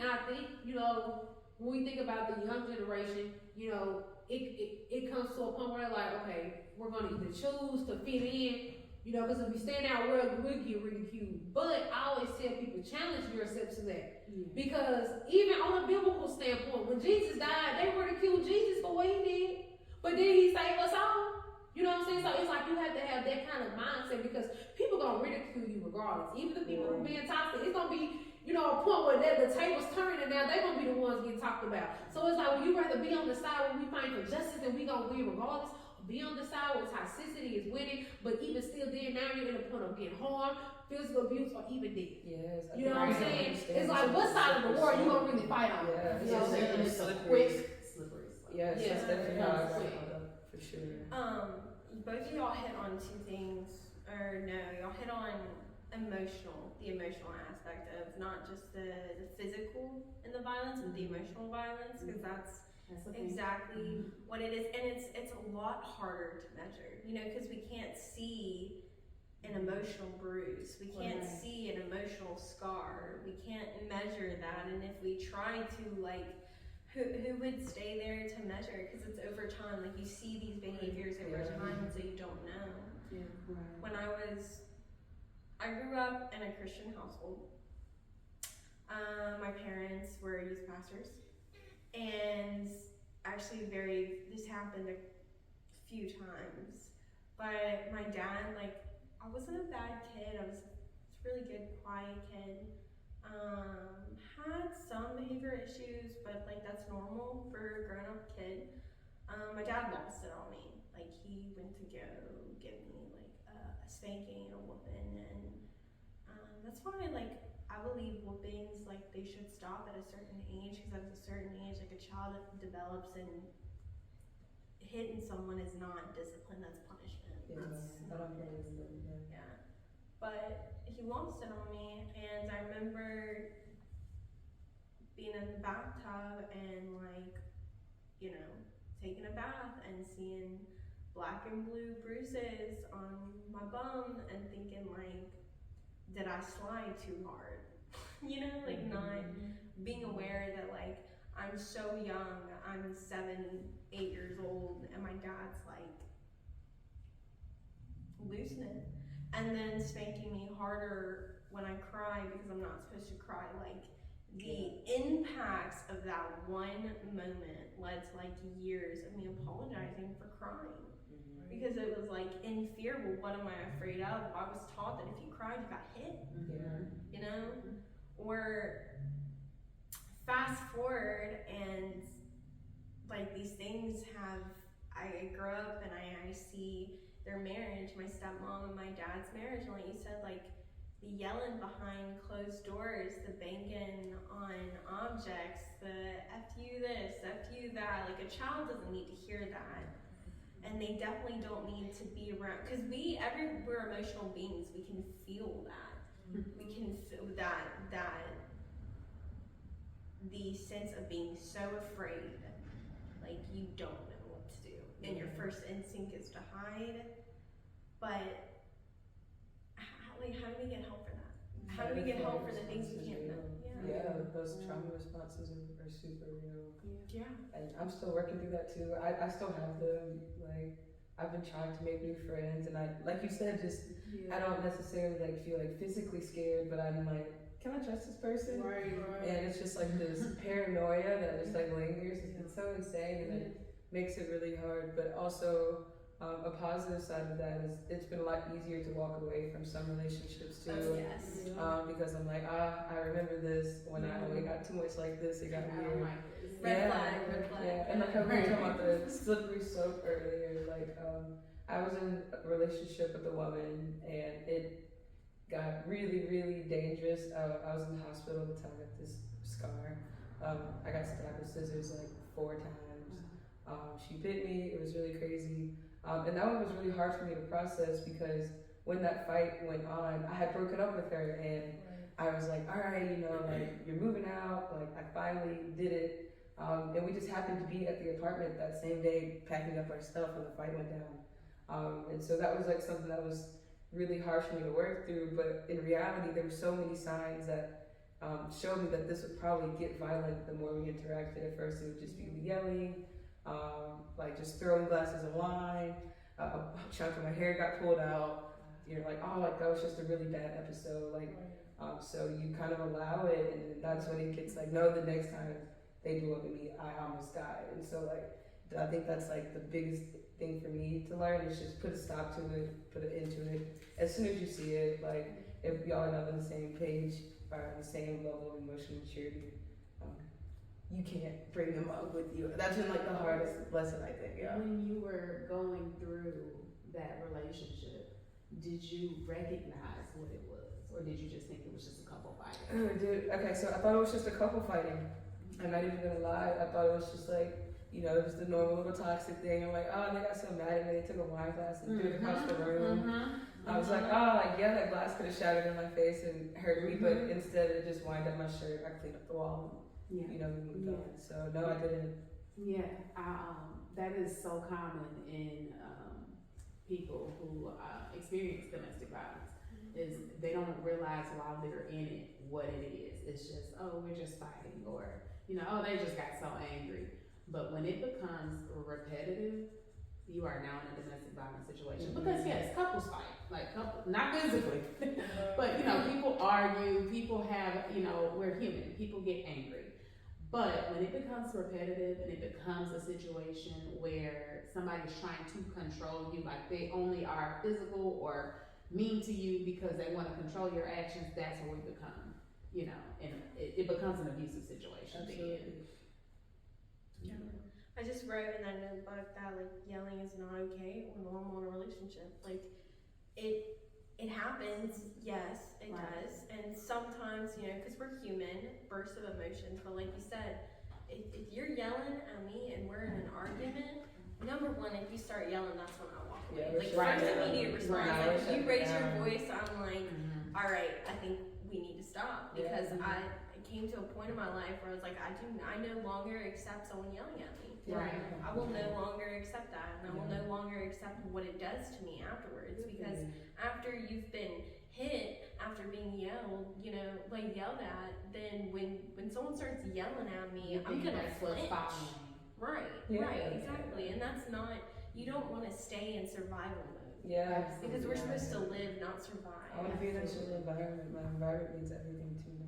And I think, you know, when we think about the young generation, you know, it comes to a point where like, okay, we're gonna either choose to fit in, you know, because if we stay in our world, we'll get ridiculed. But I always tell people, challenge yourself to that. Yeah. Because even on a biblical standpoint, when Jesus died, they ridiculed Jesus for what he did. But then he saved us all. You know what I'm saying? So it's like you have to have that kind of mindset, because people gonna ridicule you regardless. Even the people who being toxic, it's gonna be, you know, a point where the table's turning and now they're gonna be the ones getting talked about. So it's like, would you rather be on the side where we fight for justice and we gonna win regardless, or be on the side where toxicity is winning, but even still then now you're in the point of getting harmed, physical abuse, or even death? Yes. You know what I'm saying? It's like, what side of the war you gonna really fight on? Yeah, you know what I'm saying? It's a quick, slippery. Yes, Yeah. that's definitely how I got Quick. caught up, for sure. Both of y'all hit on two things, or no, y'all hit on the emotional aspect of not just the physical and the violence, but the emotional violence, because that's exactly what it is. And it's a lot harder to measure, you know, because we can't see an emotional bruise, we can't see an emotional scar, we can't measure that. And if we try to, like, who would stay there to measure? Because it's over time. Like, you see these behaviors over time, and so you don't know. Yeah. When I grew up in a Christian household. My parents were youth pastors, and actually this happened a few times. But my dad, like, I wasn't a bad kid. I was a really good, quiet kid. Had some behavior issues, but like that's normal for a grown-up kid. My dad lost it on me. Like, he went to go give me like a spanking and a whooping, and that's why, like, I believe whoopings, like, they should stop at a certain age, because at a certain age, like, a child develops, and hitting someone is not discipline, that's punishment. Yeah. But he lost it on me, and I remember being in the bathtub and, like, you know, taking a bath and seeing black and blue bruises on my bum and thinking like, did I slide too hard? You know, like not being aware that like I'm so young, I'm 7, 8 years old, and my dad's like losing it. And then spanking me harder when I cry because I'm not supposed to cry. Like the impacts of that one moment led to like years of me apologizing for crying. Because it was like in fear, well, what am I afraid of? I was taught that if you cried, you got hit, you know? Or fast forward and like these things have, I grow up and I see their marriage, my stepmom and my dad's marriage, and like you said, like the yelling behind closed doors, the banging on objects, the F you this, F you that, like a child doesn't need to hear that. And they definitely don't need to be around, because we're emotional beings, we can feel that. We can feel that the sense of being so afraid, like you don't know what to do. And your first instinct is to hide, but how do we get help for that? How do we get help for the things we can't know? Yeah, those trauma responses are super real. Yeah. And I'm still working through that too. I still have them. Like, I've been trying to make new friends, and I, like you said, just I don't necessarily like feel like physically scared, but I'm like, can I trust this person? Right. And it's just like this paranoia that just like lingers. It's so insane, and it makes it really hard. But also, a positive side of that is it's been a lot easier to walk away from some relationships too. Yes. Because I'm like, I remember this when I got too much like this, it got weird. Red flag. Yeah, and like I was talking about the slippery slope earlier, like I was in a relationship with a woman and it got really, really dangerous. I was in the hospital at the time with this scar. I got stabbed with scissors like 4 times. She bit me, it was really crazy. And that one was really hard for me to process because when that fight went on, I had broken up with her and I was like, all right, you know, like you're moving out, like I finally did it. And we just happened to be at the apartment that same day packing up our stuff when the fight went down. And so that was like something that was really hard for me to work through, but in reality there were so many signs that showed me that this would probably get violent the more we interacted. At first it would just be yelling, like just throwing glasses of wine, a chunk of my hair got pulled out. You're like, oh, like that was just a really bad episode. Like, so you kind of allow it, and then that's when it gets like, no, the next time they blew up at me, I almost died. And so like, I think that's like the biggest thing for me to learn is just put a stop to it, put an end to it. As soon as you see it, like if y'all are not on the same page or on the same level of emotional maturity, you can't bring them up with you. That's been like the hardest lesson, I think. Yeah. When you were going through that relationship, did you recognize what it was, or did you just think it was just a couple fighting? Oh, dude. Okay, so I thought it was just a couple fighting. I'm not even gonna lie. I thought it was just like, you know, just the normal little toxic thing. I'm like, oh, they got so mad at me. They took a wine glass and threw it across the room. I was like, oh, like yeah, that glass could have shattered in my face and hurt me, but instead it just winded up my shirt. I cleaned up the wall. Yeah. You know, we moved on. So no, I didn't. Yeah, that is so common in people who experience domestic violence. Is they don't realize while they're in it what it is. It's just, oh, we're just fighting, or you know, oh, they just got so angry. But when it becomes repetitive, you are now in a domestic violence situation. Because yes, couples fight, like not physically, but you know, people argue, people have, you know, we're human, people get angry. But when it becomes repetitive and it becomes a situation where somebody's trying to control you, like they only are physical or mean to you because they want to control your actions, that's where we become, you know, and it becomes an abusive situation. Absolutely. Yeah. I just wrote in that notebook that like yelling is not okay or normal in a relationship. Like it happens, yes, it does, and sometimes, you know, because we're human, bursts of emotions. But like you said, if you're yelling at me and we're in an argument, number one, if you start yelling, that's when I walk away. Yeah, like first immediate response, like if you raise your voice, I'm like, all right, I think we need to stop because I came to a point in my life where I was like, I no longer accept someone yelling at me. Right. I will no longer accept that, and I will no longer accept what it does to me afterwards, because after you've been hit, after being yelled at, then when someone starts yelling at me, I'm gonna flinch. Right, exactly, and that's not, you don't want to stay in survival mode. Yeah. Because we're supposed to live, not survive. I want to be in a chill environment. My environment means everything to me.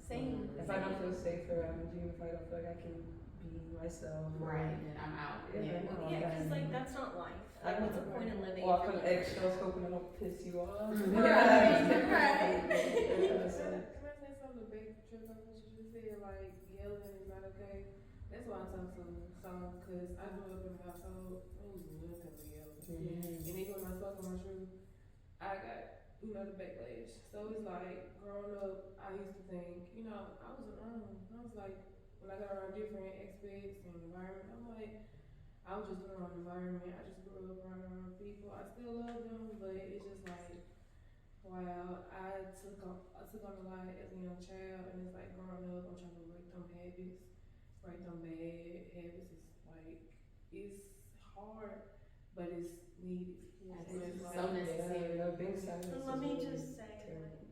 Same. If I don't feel safe around you, if I don't feel like I can be myself, Right, then I'm out. Because like that's not life. Like, what's the point in living? Walk on eggshells, hoping I don't piss you off. Right. Can I say something big trip on what you just said? Like, yelling is not okay. That's why I talk so soft, because I grew up in a household, there was nothing but yelling. And even when I spoke on my truth, I got, the backlash. So it's like, growing up, I used to think, I was around. I was like, when I got around different aspects and environment, I'm like, I was just in the wrong environment. I just grew up around people. I still love them, but it's just like, wow, I took on a lot as a young child, and it's like growing up, I'm trying to break them habits, break them bad habits. It's like, it's hard, but it's needed. It's like, so necessary. Big silence. And let is me really just say, terrible. like,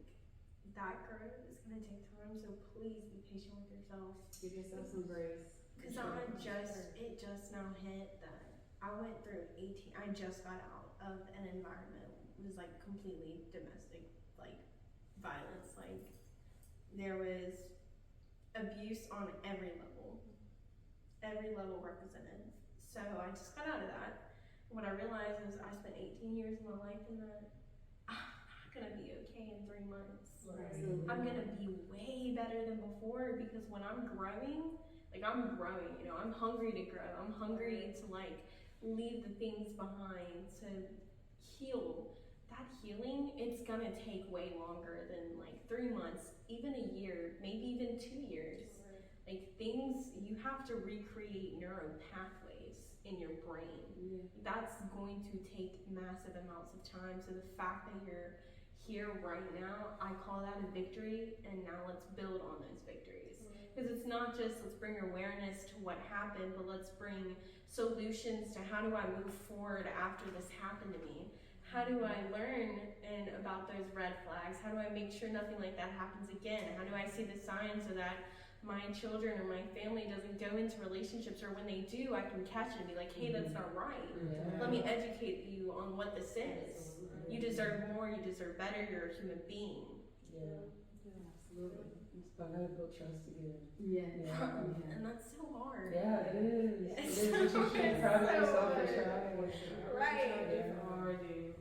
that growth is gonna take time, so please be patient with yourself. Give yourself some grace. Because it just now hit that I went through 18, I just got out of an environment, it was like completely domestic, like violence, like there was abuse on every level represented. So I just got out of that. What I realized is I spent 18 years of my life in that. I'm not gonna be okay in 3 months. Right. I'm gonna be way better than before, because when I'm growing, I'm hungry to grow. I'm hungry to like leave the things behind, to heal. That healing, it's gonna take way longer than like 3 months, even a year, maybe even 2 years. Like things, you have to recreate neural pathways in your brain. That's going to take massive amounts of time. So the fact that you're here right now, I call that a victory, and now let's build on those victories. Because it's not just let's bring awareness to what happened, but let's bring solutions to how do I move forward after this happened to me? How do I learn about those red flags? How do I make sure nothing like that happens again? How do I see the signs so that my children or my family doesn't go into relationships, or when they do, I can catch it and be like, hey, that's not right. Let me educate you on what this is. You deserve more, you deserve better, you're a human being. Absolutely. I gotta build trust again. And that's so hard. Yeah, it is. It's It is. You should be proud of yourself for trying. Right. Different hard than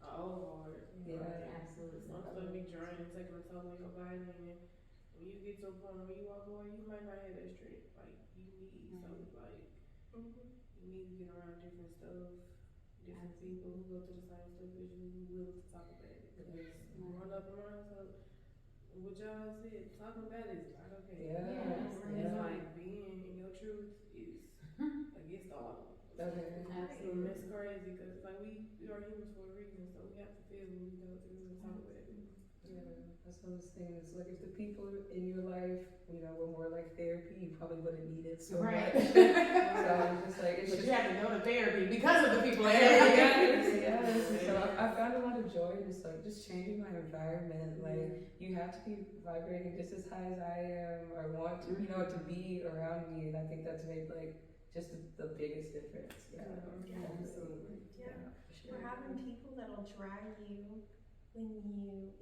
all hard. Absolutely. Some stuff be draining, taking a toll on your body, and when you get to a point where you walk away, you might not have that strength. Like you need, so it's like you need to get around different stuff, different people who go through the same stuff as you, who willing to talk about it. Because growing up around, so what y'all said, talking about it is not okay. It's like being in your truth is against all. Absolutely. And that's crazy, because like we are humans for a reason, so we have to feel what we go through and talk about it. That's one of those things. Like if the people in your life, were more like therapy, you probably wouldn't need it so much. So I'm just like, it's But just. you have to go to therapy because of the people in Yes. So I've found a lot of joy in just changing my environment. Like you have to be vibrating just as high as I am, or want to, to be around me, and I think that's made like just the biggest difference. Absolutely. We're having people that'll drag you when you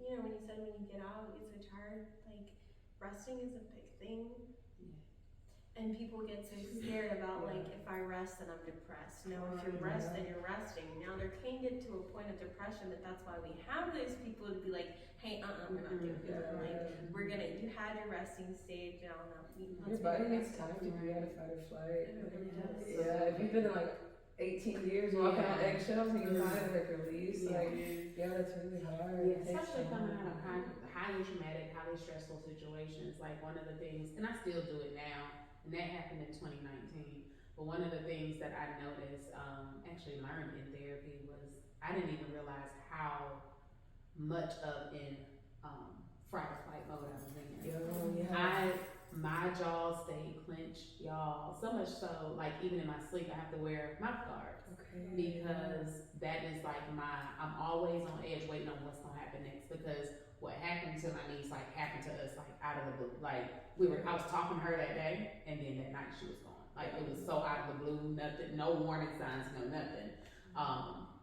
said when you get out, you get so tired. Like resting is a big thing. And people get so scared about like, if I rest, then I'm depressed. No, if you rest, then you're resting. Now there can get to a point of depression, but that's why we have those people to be like, hey, we're not doing that. Like, you had your resting stage, now your body needs time to be out of fight or flight. If you've been in like 18 years walking on eggshells and you finally like release, that's really hard. Especially coming out of highly traumatic, highly stressful situations. Like one of the things, and I still do it now, and that happened in 2019. But one of the things that I noticed, actually learned in therapy, was I didn't even realize how much of an fight or flight mode I was in. My jaw stayed clenched, y'all. So much so, like even in my sleep, I have to wear mouth guards because that is like I'm always on edge waiting on what's gonna happen next, because what happened to my niece like happened to us like out of the blue. Like I was talking to her that day, and then that night she was gone. Like it was so out of the blue, nothing, no warning signs, no nothing.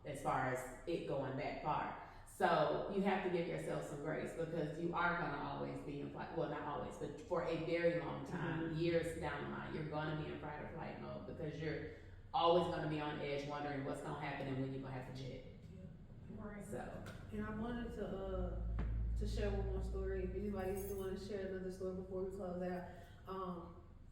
As far as it going that far. So you have to give yourself some grace, because you are gonna always be in flight. Well, not always, but for a very long time, years down the line, you're gonna be in fight or flight mode, because you're always gonna be on edge, wondering what's gonna happen and when you're gonna have to jet. Right. So. And I wanted to share one more story. If anybody still want to share another story before we close out,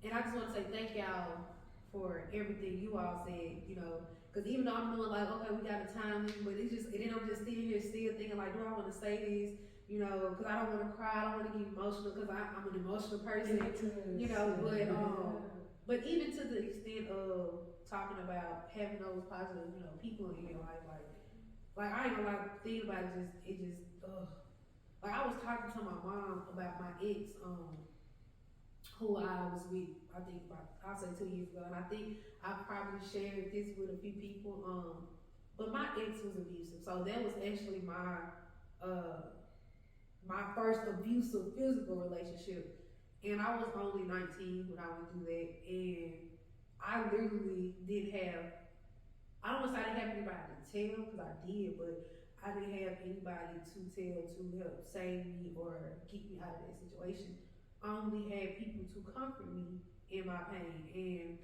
and I just want to say thank y'all for everything you all said. You know, because even though I'm doing like, okay, we got a time, but it then I'm just sitting here still thinking like, do I want to say this? You know, because I don't want to cry, I don't want to get emotional, because I'm an emotional person. You know, but even to the extent of talking about having those positive, you know, people in your life, like I ain't gonna lie, think about it just like I was talking to my mom about my ex, who I was with, I think about, I'll say 2 years ago, and I think I probably shared this with a few people, but my ex was abusive, so that was actually my first abusive physical relationship, and I was only 19 when I went through that, and I literally didn't have, I don't want to say I didn't have anybody to tell, because I did, but I didn't have anybody to tell to help save me or keep me out of that situation. I only had people to comfort me in my pain. And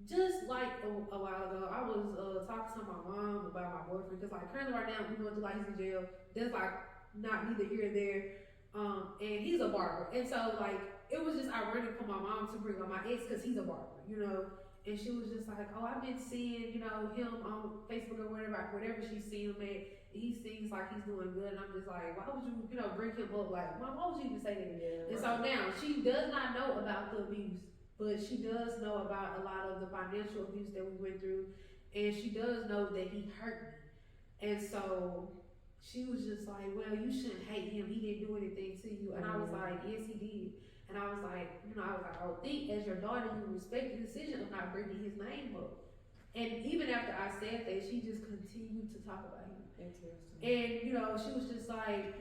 just like a while ago, I was talking to my mom about my boyfriend, because like currently right now we're going through like he's in jail. There's like not neither here or there, and he's a barber, and so like it was just ironic for my mom to bring up my ex because he's a barber, you know. And she was just like, oh, I've been seeing, you know, him on Facebook or whatever she's seen him at. He seems like he's doing good. And I'm just like, why would you, you know, bring him up? Like, Mom, why would you even say that? Yeah, and so now, she does not know about the abuse, but she does know about a lot of the financial abuse that we went through. And she does know that he hurt me. And so she was just like, well, you shouldn't hate him. He didn't do anything to you. And I was like, yes, he did. And I was like, you know, I would think as your daughter, you respect the decision of not bringing his name up. And even after I said that, she just continued to talk about him. Interesting. And, you know, she was just like,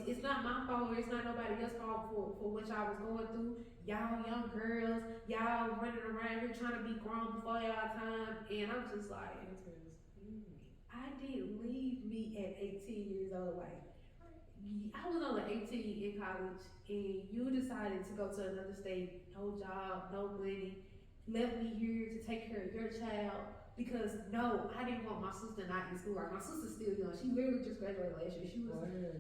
it's not my fault, or it's not nobody else's fault for what y'all was going through. Y'all young girls, y'all running around here trying to be grown before y'all time. And I'm just like, I didn't leave me at 18 years old, like, I was only 18 in college, and you decided to go to another state, no job, no money, left me here to take care of your child, because no, I didn't want my sister not in school. Like, my sister's still young. She literally just graduated last year.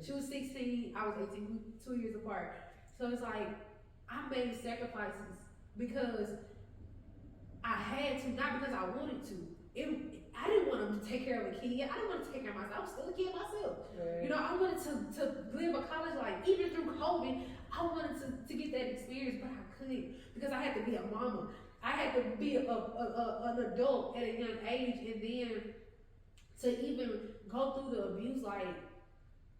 She was 16, I was 18, 2 years apart. So it's like, I made sacrifices because I had to, not because I wanted to. I didn't want to take care of a kid. I didn't want to take care of myself. I was still a kid myself. Right. You know, I wanted to live a college life. Even through COVID, I wanted to get that experience, but I couldn't, because I had to be a mama. I had to be an adult at a young age, and then to even go through the abuse, like,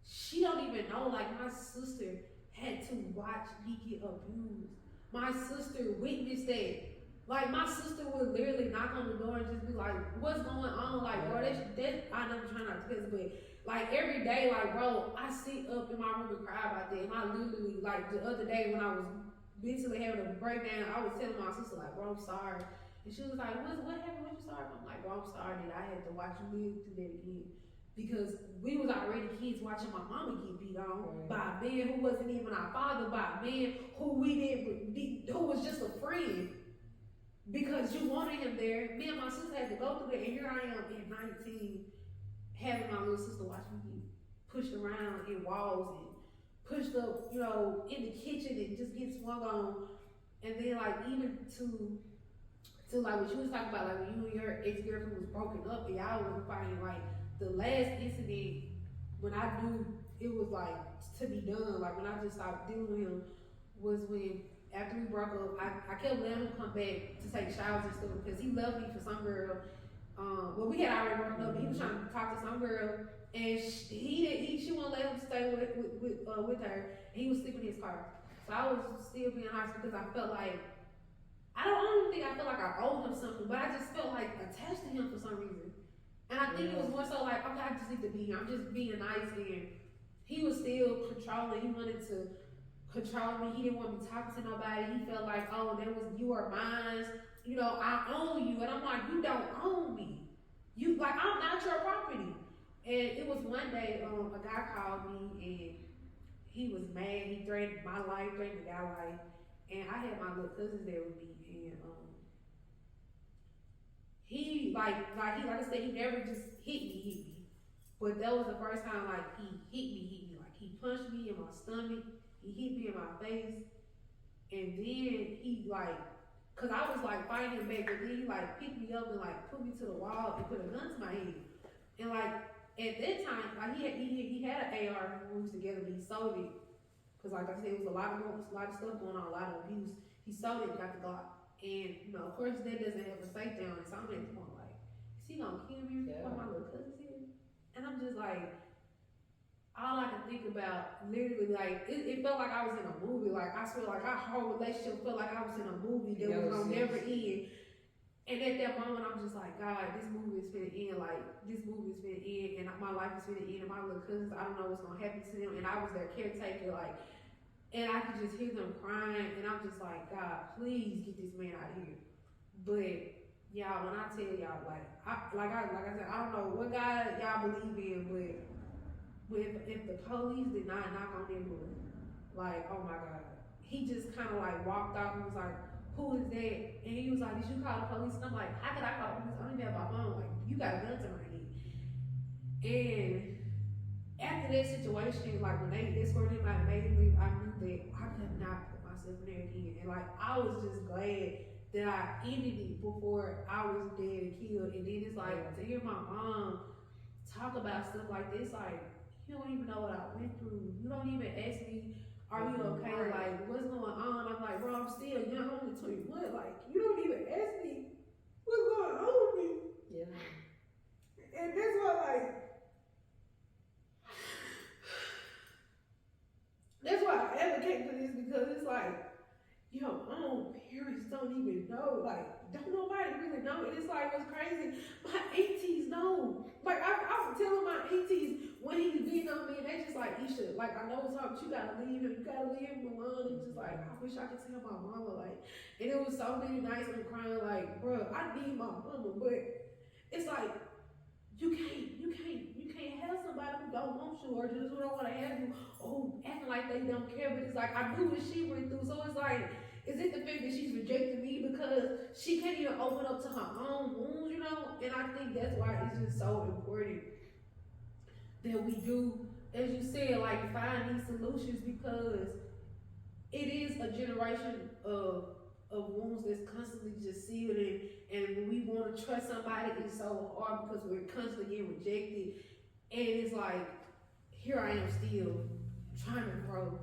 she don't even know, like, my sister had to watch me get abused. My sister witnessed that. Like, my sister would literally knock on the door and just be like, what's going on? Like, bro, that I know I'm trying not to piss, but like every day, like, bro, I sit up in my room and cry about that. And I literally, like, the other day when I was mentally having a breakdown, I was telling my sister, like, bro, I'm sorry. And she was like, what happened? What you sorry for? I'm like, bro, I'm sorry that I had to watch you live through that again. Because we was already kids watching my mama get beat on by a man who wasn't even our father, by a man who who was just a friend. Because you wanted him there. Me and my sister had to go through that, and here I am at 19, having my little sister watch me get pushed around in walls and pushed up, you know, in the kitchen and just get swung on. And then, like, even to like what you was talking about, like when you and your ex-girlfriend was broken up and y'all wasn't fighting, like the last incident when I knew it was like to be done, like when I just stopped dealing with him, was when after we broke up, I kept letting him come back to take showers and stuff because he loved me for some girl, well, we had already broken up, but he was trying to talk to some girl, and she wouldn't let him stay with her, and he was sleeping in his car. So I was still being honest because I felt like, I don't think I felt like I owed him something, but I just felt like attached to him for some reason. And I think it was more so like, okay, I just need to be here. I'm just being nice, and he was still controlling. He wanted to control me. He didn't want me talking to nobody. He felt like, oh, you are mine. You know, I own you. And I'm like, you don't own me. I'm not your property. And it was one day, a guy called me and he was mad. He threatened my life, threatened the guy's life. And I had my little cousins there with me. And he, like I said, he never just hit me. But that was the first time, like, he hit me. Like, he punched me in my stomach. He hit me in my face. And then he, like, cause I was like fighting him back, but then he like picked me up and like put me to the wall and put a gun to my head. And like at that time, like he had an AR when we was together, but he sold it. Cause like I said, it was a lot of stuff going on, a lot of abuse. He sold it and got the Glock. And you know, of course that doesn't have a safe down. So I'm at the point like, is he gonna kill me before my little cousin's here? And I'm just like, all I can think about, literally, like, it felt like I was in a movie. Like, I swear, like, our whole relationship felt like I was in a movie that was gonna never end. And at that moment, I'm just like, God, this movie is finna end. Like, this movie is finna end, and my life is finna end. And my little cousins, I don't know what's gonna happen to them. And I was their caretaker, like, and I could just hear them crying. And I'm just like, God, please get this man out of here. But y'all, when I tell y'all, like I said, I don't know what God y'all believe in, but if the police did not knock on their door, like, oh my God, he just kind of like walked out and was like, who is that? And he was like, did you call the police? And I'm like, how could I call the police? I don't even have my phone. Like, you got a gun to my head. And after that situation, like when they escorted him out and made him leave, I knew that I could not put myself in there again. And like, I was just glad that I ended it before I was dead and killed. And then it's like, to hear my mom talk about stuff like this, like, you don't even know what I went through. You don't even ask me, are you okay? Like, what's going on? I'm like, bro, I'm still young, I'm only 21. Like, you don't even ask me what's going on with me. Yeah. And that's why, like, that's why I advocate for this, because it's like, your own parents don't even know. Like, don't nobody really know. And it's like, what's crazy, my aunties know. Like, I was telling my aunties when he's beating on me, and they just like, Isha, like, I know it's hard, but you gotta leave him. You gotta leave him alone. And just like, I wish I could tell my mama, like, and it was so many nights I'm crying, like, bro, I need my mama, but it's like, you can't have somebody who don't want you or just who don't want to have you or who acting like they don't care. But it's like, I knew what she went through, so it's like, is it the fact that she's rejecting me because she can't even open up to her own wounds, you know? And I think that's why it's just so important that we do, as you said, like, find these solutions, because it is a generation of wounds that's constantly just sealed, and when we want to trust somebody, it's so hard because we're constantly getting rejected. And it's like, here I am still trying to grow,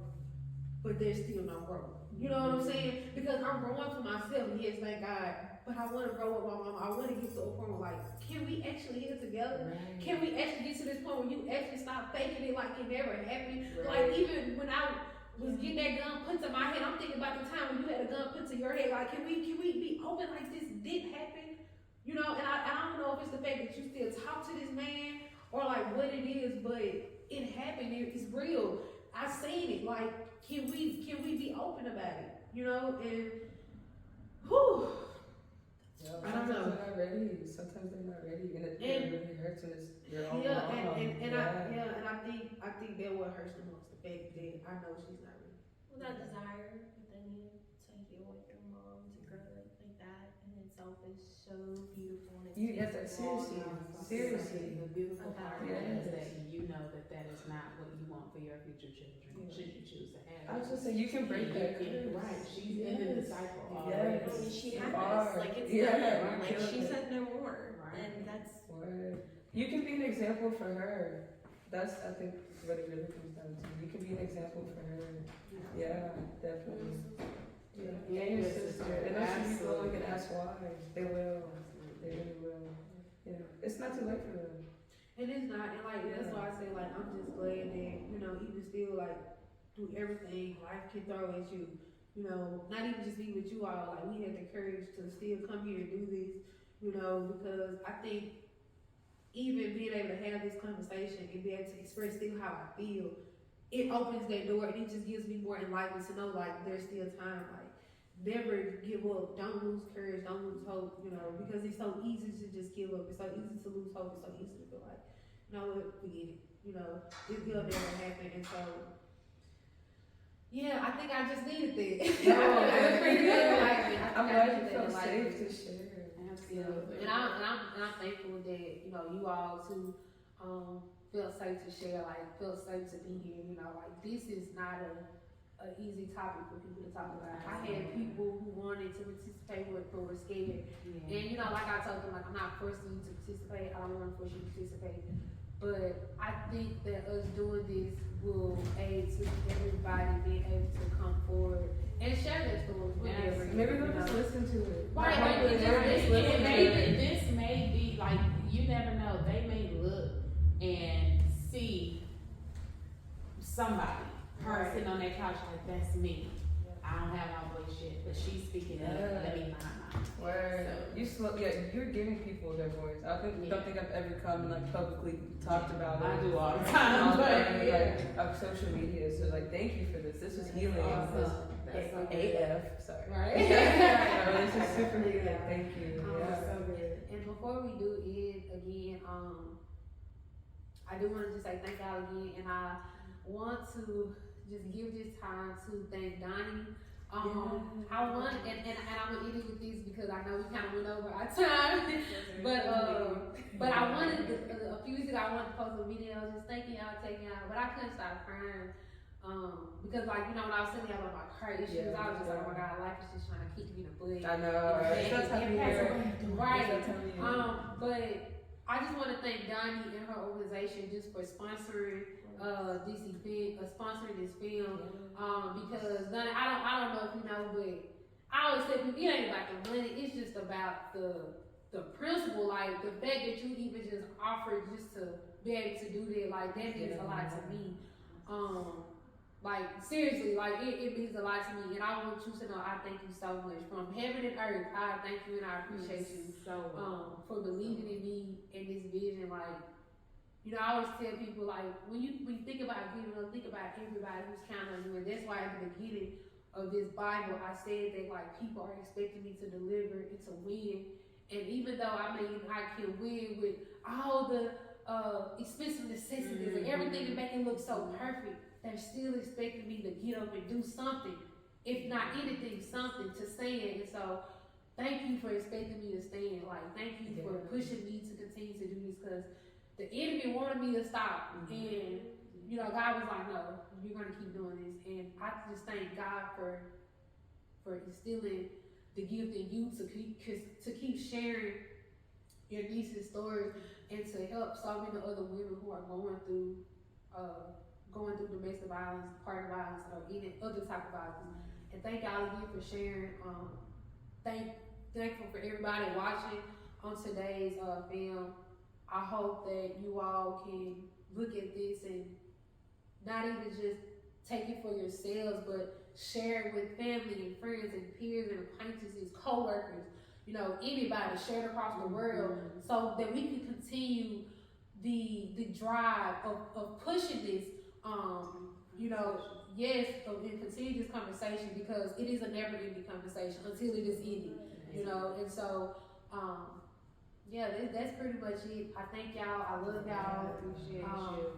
but there's still no growth. You know what I'm saying? Because I'm growing for myself, yes, thank God, but I want to grow with my mama. I want to get to a point where, like, can we actually get it together? Right. Can we actually get to this point where you actually stop faking it like it never happened? Right. Like, even when I was getting that gun put to my head, I'm thinking about the time when you had a gun put to your head. Like, can we be open like this did happen? You know, and I don't know if it's the fact that you still talk to this man or like what it is, but it happened. It's real. I seen it. Like, can we be open about it? You know, and whew. Yeah, I don't know. Sometimes they're not ready, and it really hurts when it's your own yeah, mom. and I think that what hurts the most, the fact that I know she's not ready. Well, that desire within you to heal with your mom, to grow like that in itself is so beautiful. And Seriously, the beautiful part Yes. is that you know that is not what you want for your future children. Yeah. Should you choose to have? I was just saying, you can break that curse. Right, she's ending the cycle Yes. already. I mean, she You had are. this, like, it's Yeah, done. Like, you're she killing said no more, Right. and that's Word. You can be an example for her. That's, I think, what it really comes down to. You can be an example for her. Yeah, definitely. Yeah, and your sister. And they'll be willing and ask why. They will. They really will. it's not too late for them. And it's not, and like, that's why I say, like, I'm just glad that, you know, even still, like, through everything life can throw at you, you know, not even just be with you all, like, we had the courage to still come here and do this, you know, because I think even being able to have this conversation and be able to express still how I feel, it opens that door and it just gives me more enlightenment to know, like, there's still time, like, never give up, don't lose courage, don't lose hope, you know, because it's so easy to just give up, it's so easy to lose hope, it's so easy to feel like, you know what, forget it, you know, it'll never happen, and so, yeah, I think I just needed that. It's pretty good, like, I'm glad you felt safe to share. Absolutely. And I'm thankful that, you know, you all too, felt safe to share, like, felt safe to be here, you know, like, this is not an easy topic for people to talk about. I had people who wanted to participate but were scared. Yeah. And, you know, like I told them, like, I'm not forcing you to participate. I don't want to force you to participate. But I think that us doing this will aid to everybody being able to come forward and share their stories with everyone. Maybe we'll just listen to it. Right, This may be, like, you never know, they may look and see somebody, her sitting on that couch like, that's me. I don't have my voice yet, but she's speaking up, let me find mine. Word. You're giving people their voice. I don't think I've ever come and like publicly talked about it. I do all the time, but like social media. So like, thank you for this. This was healing. That's so AF. Sorry. Right? This is super healing. Thank you. So good. And before we do it again, I do want to just say thank y'all again, and I want to just give this time to thank Donnie. I want, and I'm gonna end it with this because I know we kind of went over our time, but I wanted a few weeks ago I wanted to post a video just thanking y'all, taking y'all, but I couldn't stop crying because like you know when I was telling y'all about my car issues, I was just like, oh my God, life is just trying to kick me in the butt. I know. Right. But I just want to thank Donnie and her organization just for sponsoring this event, sponsoring this film, because Donnie, I don't know if you know, but I always say it ain't about the money, it's just about the principle, like the fact that you even just offered just to be able to do that, like that means a lot to me. Like seriously, like it means a lot to me, and I want you to know I thank you so much from heaven and earth. I thank you and I appreciate you for believing in me and this vision. Like, you know, I always tell people like when you think about giving up, think about everybody who's counting on you, and that's why at the beginning of this Bible I said that like people are expecting me to deliver and to win, and even though I can win with all the expensive necessities and everything to make it look so perfect, they're still expecting me to get up and do something, if not anything, something to stand. And so thank you for expecting me to stand. Like, thank you for pushing me to continue to do this, because the enemy wanted me to stop. And, you know, God was like, no, you're going to keep doing this. And I just thank God for instilling the gift in you to keep sharing your niece's stories and to help so many other women who are going through domestic violence, partner violence, or any other type of violence. And thank y'all again for sharing. Thankful for everybody watching on today's film. I hope that you all can look at this and not even just take it for yourselves, but share it with family and friends and peers and acquaintances, co-workers, you know, anybody, share it across the world, so that we can continue the drive of pushing this, you know, and continue this conversation, because it is a never-ending conversation until it is ended, you know. And so, that's pretty much it. I thank y'all. I love y'all.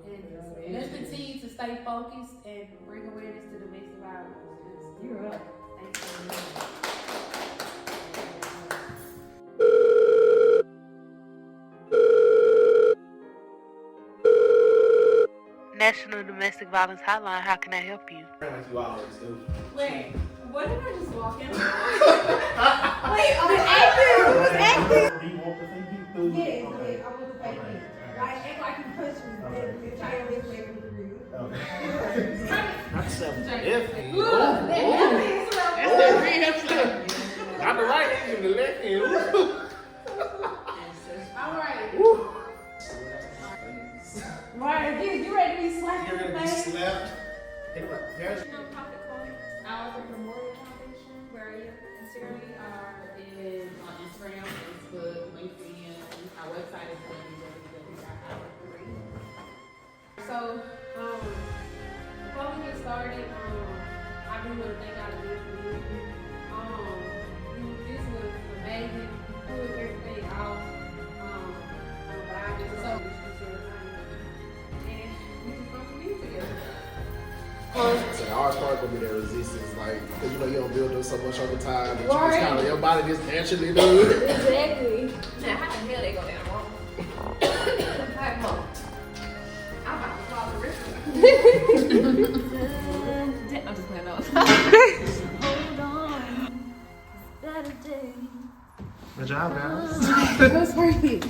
And let's continue to stay focused and bring awareness to domestic violence. You're up. Thank you. National Domestic Violence Hotline, how can I help you? Like you always do. Wait, what did I just walk in? Wait, on acting? Who was acting? Do you want the thing you do? Yeah, I want to thank you. Like, act like you pushed me, but try to live away with the real. Not self. Definitely. Look, That's that rehab. Not the right hand, the left hand. all right. So the hardest part gonna be that resistance, like, cause you know you don't build up so much over time, that you Right. just kind of your body just naturally do it. Exactly. Now, how the hell they go down wrong? Like, Mom, I'm about to fall the rest of it. I'm just playing off. Hold on. Better day. Good job, guys. That was great.